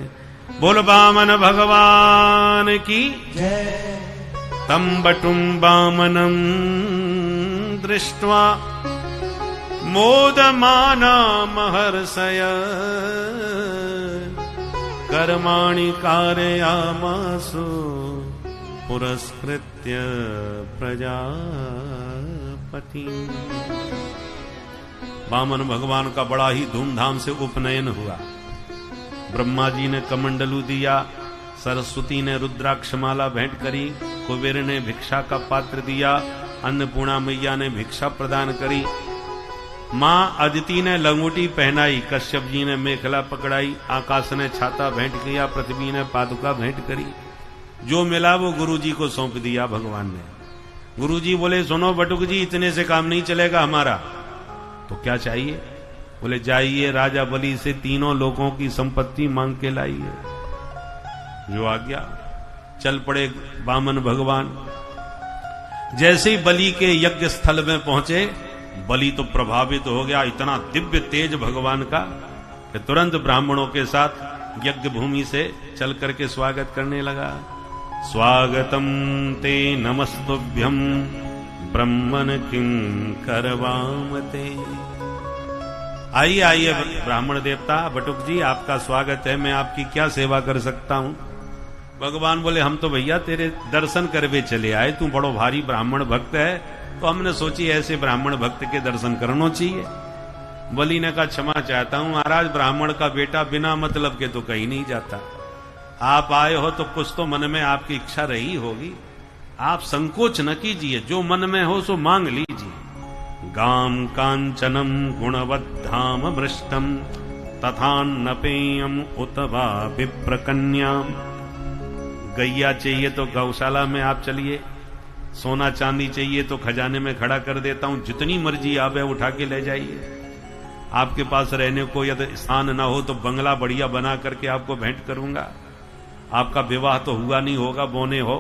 बोल बामन भगवान की जय। तम बटुम बामनम दृष्ट्वा मोदमाना महर्षय कर्माणि कारयामासु पुरस्कृत्य प्रजापति। वामन भगवान का बड़ा ही धूमधाम से उपनयन हुआ। ब्रह्मा जी ने कमंडलू दिया, सरस्वती ने रुद्राक्षमाला भेंट करी, कुबेर ने भिक्षा का पात्र दिया, अन्नपूर्णा मैया ने भिक्षा प्रदान करी, मां अदिति ने लंगोटी पहनाई, कश्यप जी ने मेखला पकड़ाई, आकाश ने छाता भेंट किया, पृथ्वी ने पादुका भेंट करी। जो मिला वो गुरुजी को सौंप दिया भगवान ने। गुरुजी बोले सुनो बटुक जी, इतने से काम नहीं चलेगा हमारा, तो क्या चाहिए? बोले जाइए राजा बलि से तीनों लोगों की संपत्ति मांग के लाइए। जो आ गया, चल पड़े वामन भगवान। जैसे ही बलि के यज्ञ स्थल में पहुंचे, बलि तो प्रभावित हो गया, इतना दिव्य तेज भगवान का कि तुरंत ब्राह्मणों के साथ यज्ञ भूमि से चल करके स्वागत करने लगा। स्वागतम ते नमस्तुभ्यम ब्रह्मन किं करवामते। आइए आइए ब्राह्मण देवता, बटुक जी आपका स्वागत है, मैं आपकी क्या सेवा कर सकता हूं? भगवान बोले हम तो भैया तेरे दर्शन करवे चले आए, तू बड़ो भारी ब्राह्मण भक्त है, तो हमने सोची ऐसे ब्राह्मण भक्त के दर्शन करना चाहिए। बलि ने कहा क्षमा चाहता हूं महाराज, ब्राह्मण का बेटा बिना मतलब के तो कहीं नहीं जाता। आप आए हो तो कुछ तो मन में आपकी इच्छा रही होगी, आप संकोच न कीजिए, जो मन में हो सो मांग लीजिए। गाम कांचनम गुणवद्धाम मृष्टम तथान्नपेयम उत वा विप्रकन्याम। गैया चाहिए तो गौशाला में आप चलिए, सोना चांदी चाहिए तो खजाने में खड़ा कर देता हूं, जितनी मर्जी आवे उठा के ले जाइए। आपके पास रहने को यदि स्थान ना हो तो बंगला बढ़िया बना करके आपको भेंट करूंगा। आपका विवाह तो हुआ नहीं होगा, बोने हो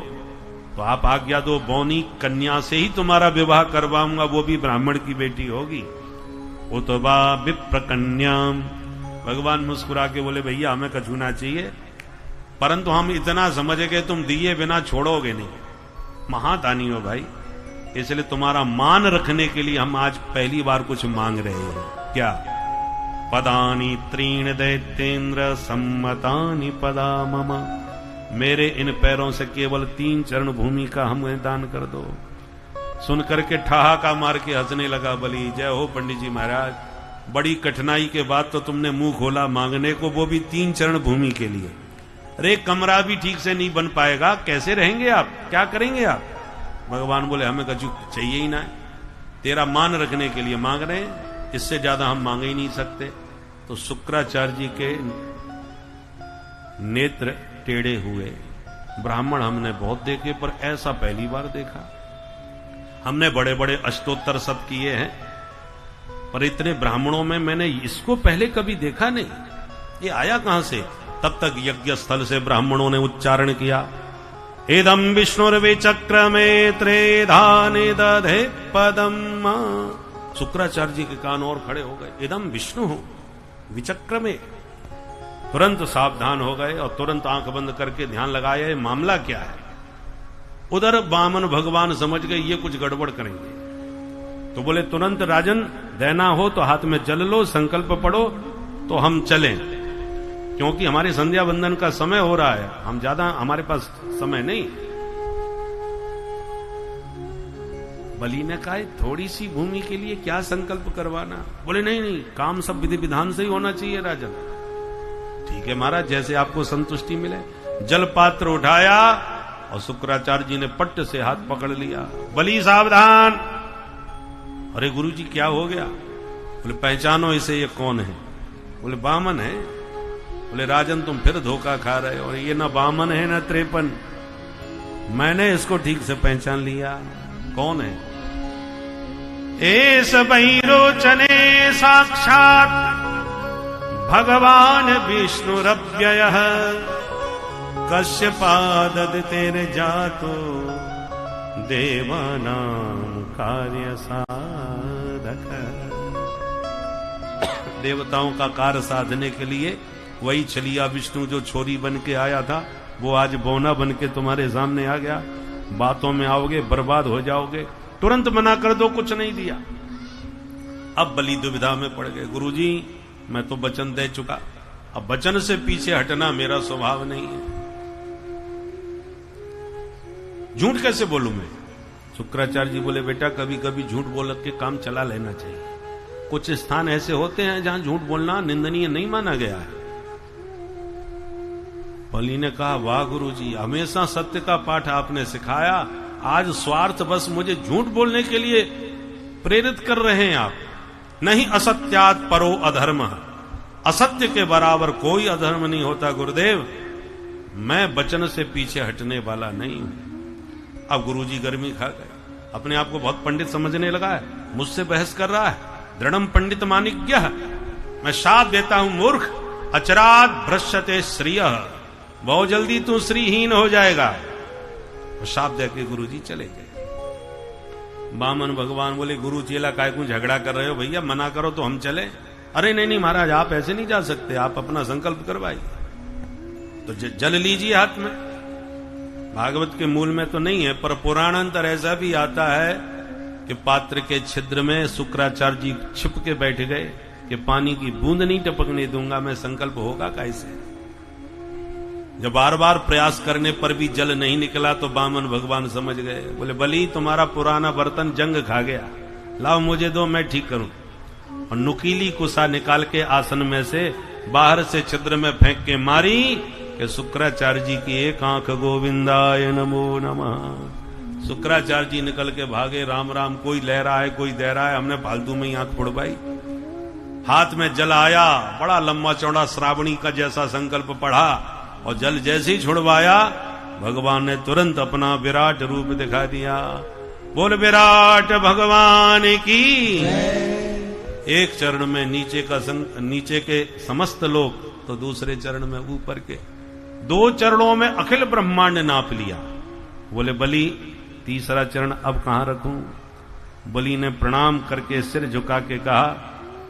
तो आप आज्ञा दो, बौनी कन्या से ही तुम्हारा विवाह करवाऊंगा, वो भी ब्राह्मण की बेटी होगी। वो तो बा विप्र कन्याम। भगवान मुस्कुरा के बोले भैया हमें कछु ना चाहिए, परंतु हम इतना समझ गए तुम दिए बिना छोड़ोगे नहीं। महादानी हो भाई, इसलिए तुम्हारा मान रखने के लिए हम आज पहली बार कुछ मांग रहे हैं। क्या? पदानी त्रीण दैत्येन्द्र सम्मतानि पदा मम। मेरे इन पैरों से केवल 3 चरण भूमि का हमें दान कर दो। सुन करके ठहाका मार के हंसने लगा बलि। जय हो पंडित जी महाराज, बड़ी कठिनाई के बाद तो तुमने मुंह खोला मांगने को, वो भी 3 चरण भूमि के लिए। अरे कमरा भी ठीक से नहीं बन पाएगा, कैसे रहेंगे आप, क्या करेंगे आप? भगवान बोले हमें कछु चाहिए ही ना, तेरा मान रखने के लिए मांग रहे हैं, इससे ज्यादा हम मांग ही नहीं सकते। तो शुक्राचार्य जी के नेत्र टेढ़े हुए। ब्राह्मण हमने बहुत देखे पर ऐसा पहली बार देखा। हमने बड़े बड़े अष्टोत्तर शत किए हैं, पर इतने ब्राह्मणों में मैंने इसको पहले कभी देखा नहीं। ये आया कहां से? तब तक यज्ञ स्थल से ब्राह्मणों ने उच्चारण किया, इदम विष्णुर्विचक्रमे त्रेधाने दधे पदम। शुक्राचार्य जी के कान और खड़े हो गए। इदम विष्णु विचक्रमे। तुरंत सावधान हो गए और तुरंत आंख बंद करके ध्यान लगाए मामला क्या है। उधर वामन भगवान समझ गए ये कुछ गड़बड़ करेंगे, तो बोले तुरंत राजन देना हो तो हाथ में जल लो, संकल्प पढ़ो तो हम चलें, क्योंकि हमारे संध्या बंदन का समय हो रहा है, हम ज्यादा हमारे पास समय नहीं। बलि ने कहा थोड़ी सी भूमि के लिए क्या संकल्प करवाना? बोले नहीं नहीं, काम सब विधि विधान से ही होना चाहिए राजन। ठीक है महाराज, जैसे आपको संतुष्टि मिले। जल पात्र उठाया और शुक्राचार्य जी ने पट्ट से हाथ पकड़ लिया। बलि सावधान। अरे गुरुजी क्या हो गया? बोले पहचानो इसे, ये कौन है? बोले बामन है। बोले राजन तुम फिर धोखा खा रहे हो, ये ना बामन है ना 53, मैंने इसको ठीक से पहचान लिया। कौन है? एस वैरोचने साक्षात भगवान विष्णुरव्ययः कश्यपाददितेर् जातो देवानां कार्य साधक। देवताओं का कार्य साधने के लिए वही छलिया विष्णु जो छोरी बन के आया था, वो आज बौना बन के तुम्हारे सामने आ गया। बातों में आओगे बर्बाद हो जाओगे, तुरंत मना कर दो, कुछ नहीं दिया। अब बलि दुविधा में पड़ गए। गुरुजी मैं तो वचन दे चुका, अब वचन से पीछे हटना मेरा स्वभाव नहीं है, झूठ कैसे बोलूं मैं? शुक्राचार्य जी बोले बेटा कभी कभी झूठ बोल के काम चला लेना चाहिए। कुछ स्थान ऐसे होते हैं जहां झूठ बोलना निंदनीय नहीं माना गया है। बलि ने कहा वाह गुरुजी, हमेशा सत्य का पाठ आपने सिखाया, आज स्वार्थ बस मुझे झूठ बोलने के लिए प्रेरित कर रहे हैं आप। नहीं असत्यात परो अधर्म, असत्य के बराबर कोई अधर्म नहीं होता गुरुदेव, मैं वचन से पीछे हटने वाला नहीं हूं। अब गुरुजी गर्मी खा गए, अपने आप को बहुत पंडित समझने लगा है, मुझसे बहस कर रहा है। दृढ़म पंडित मानिज्ञ, मैं शाप देता हूं मूर्ख, अचरात भ्रश्यते श्रियः, बहुत जल्दी तू श्रीहीन हो जाएगा। शाप दे के गुरुजी चले गए। बामन भगवान बोले गुरु चेला काय को झगड़ा कर रहे हो, भैया मना करो तो हम चले। अरे नहीं नहीं महाराज आप ऐसे नहीं जा सकते, आप अपना संकल्प करवाइए। तो जल लीजिए हाथ में। भागवत के मूल में तो नहीं है, पर पुराणांतर ऐसा भी आता है कि पात्र के छिद्र में शुक्राचार्य जी छिप के बैठ गए कि पानी की बूंद नहीं टपकने दूंगा मैं, संकल्प होगा कैसे? जब बार बार प्रयास करने पर भी जल नहीं निकला तो बामन भगवान समझ गए। बोले बलि तुम्हारा पुराना बर्तन जंग खा गया, लाओ मुझे दो मैं ठीक करूं। और नुकीली कुसा निकाल के आसन में से बाहर से छिद्र में फेंक के मारी कि शुक्राचार्य जी की एक आंख गोविंदाय नमो नमः। शुक्राचार्य जी निकल के भागे, राम राम, कोई लह रहा है कोई दे रहा है, हमने फालतू में ही आंख फुड़वाई। हाथ में जल आया, बड़ा लंबा चौड़ा श्रावणी का जैसा संकल्प पढ़ा और जल जैसे ही छुड़वाया भगवान ने तुरंत अपना विराट रूप दिखा दिया। बोल विराट भगवान की। एक चरण में नीचे के समस्त लोग, तो दूसरे चरण में ऊपर के, 2 चरणों में अखिल ब्रह्मांड नाप लिया। बोले बलि तीसरा चरण अब कहां रखूं? बलि ने प्रणाम करके सिर झुका के कहा,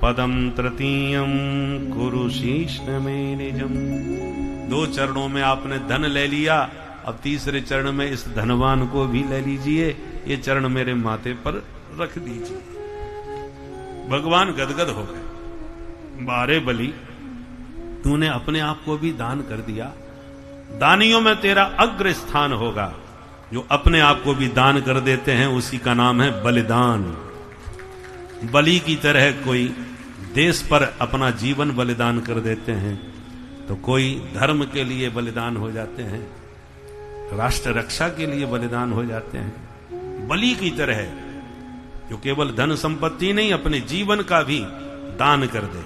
पदम तृतीयम कुरु शीश में निजम। 2 चरणों में आपने धन ले लिया, अब तीसरे चरण में इस धनवान को भी ले लीजिए, ये चरण मेरे माथे पर रख दीजिए। भगवान गदगद हो गए। बारे बलि, तूने अपने आप को भी दान कर दिया, दानियों में तेरा अग्र स्थान होगा। जो अपने आप को भी दान कर देते हैं उसी का नाम है बलिदान। बलि की तरह कोई देश पर अपना जीवन बलिदान कर देते हैं, तो कोई धर्म के लिए बलिदान हो जाते हैं, राष्ट्र रक्षा के लिए बलिदान हो जाते हैं। बलि की तरह जो केवल धन संपत्ति नहीं, अपने जीवन का भी दान कर दे।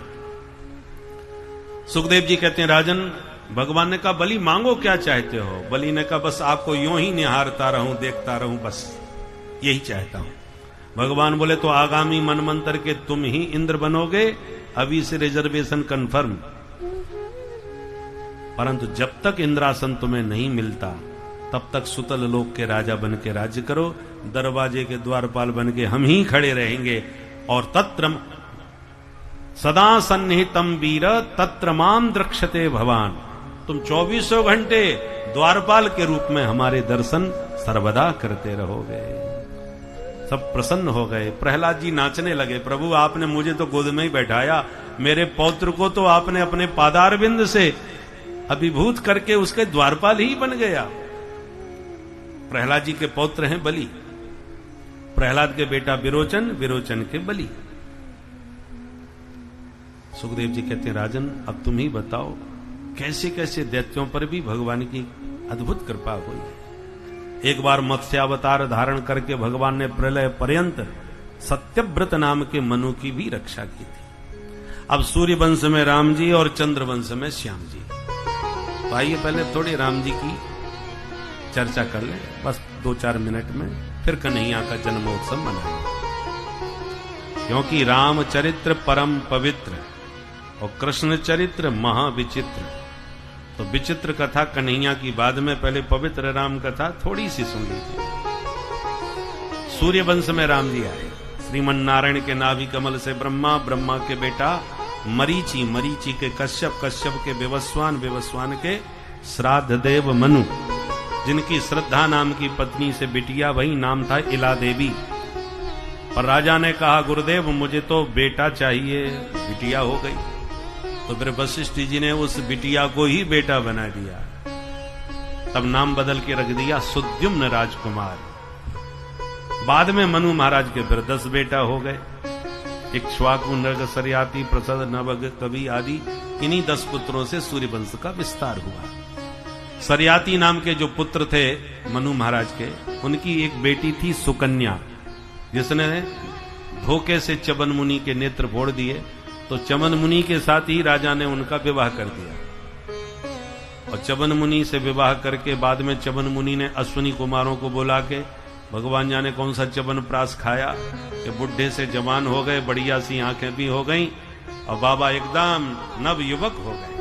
सुखदेव जी कहते हैं, राजन, भगवान ने कहा बलि मांगो क्या चाहते हो? बलि ने कहा बस आपको यूं ही निहारता रहूं, देखता रहूं, बस यही चाहता हूं। भगवान बोले तो आगामी मनमंत्र के तुम ही इंद्र बनोगे, अभी से रिजर्वेशन कंफर्म। परंतु जब तक इंद्रासन तुम्हें नहीं मिलता तब तक सुतल लोक के राजा बन के राज्य करो, दरवाजे के द्वारपाल बन के हम ही खड़े रहेंगे। और तत्र सदा सन्निहितम वीर तत्र माम द्रक्ष्यते भवान। तुम 24 घंटे द्वारपाल के रूप में हमारे दर्शन सर्वदा करते रहोगे। सब प्रसन्न हो गए। प्रहलाद जी नाचने लगे, प्रभु आपने मुझे तो गोद में ही बैठाया, मेरे पौत्र को तो आपने अपने पादारविंद से अभिभूत करके उसके द्वारपाल ही बन गया। प्रहलाद जी के पौत्र हैं बलि, प्रहलाद के बेटा विरोचन, विरोचन के बलि। सुखदेव जी कहते हैं, राजन अब तुम ही बताओ कैसे कैसे दैत्यों पर भी भगवान की अद्भुत कृपा हुई। एक बार मत्स्यावतार धारण करके भगवान ने प्रलय पर्यंत सत्यव्रत नाम के मनु की भी रक्षा की थी। अब सूर्य वंश में राम जी और चंद्र वंश में श्याम जी। तो आइए पहले थोड़ी राम जी की चर्चा कर लें, बस 2-4 मिनट में, फिर कन्हैया का जन्मोत्सव मनाएंगे। क्योंकि राम चरित्र परम पवित्र और कृष्ण चरित्र महाविचित्र। तो विचित्र कथा कन्हैया की बाद में, पहले पवित्र राम कथा थोड़ी सी सुन लीजिए। सूर्य वंश में राम जी आए। श्रीमन नारायण के नाभि कमल से ब्रह्मा, ब्रह्मा के बेटा मरीचि, मरीचि के कश्यप, कश्यप के विवस्वान, विवस्वान के श्राद्ध देव मनु, जिनकी श्रद्धा नाम की पत्नी से बिटिया, वही नाम था इला देवी। पर राजा ने कहा गुरुदेव मुझे तो बेटा चाहिए, बिटिया हो गई। तो फिर वशिष्ठ जी ने उस बिटिया को ही बेटा बना दिया। तब नाम बदल के रख दिया सुद्युम्न राजकुमार। बाद में मनु महाराज के फिर 10 बेटा हो गए। इक्ष्वाकु, नृग, सरियाती, प्रसद, नवग, कवि आदि, इन्हीं 10 पुत्रों से सूर्य वंश का विस्तार हुआ। सरियाती नाम के जो पुत्र थे मनु महाराज के, उनकी एक बेटी थी सुकन्या, जिसने धोखे से च्यवन मुनि के नेत्र फोड़ दिए। तो च्यवन मुनि के साथ ही राजा ने उनका विवाह कर दिया। और च्यवन मुनि से विवाह करके बाद में च्यवन मुनि ने अश्विनी कुमारों को बुला के, भगवान जाने कौन सा च्यवन प्रास खाया कि बुढ़े से जवान हो गए, बढ़िया सी आंखें भी हो गई और बाबा एकदम नव युवक हो गए।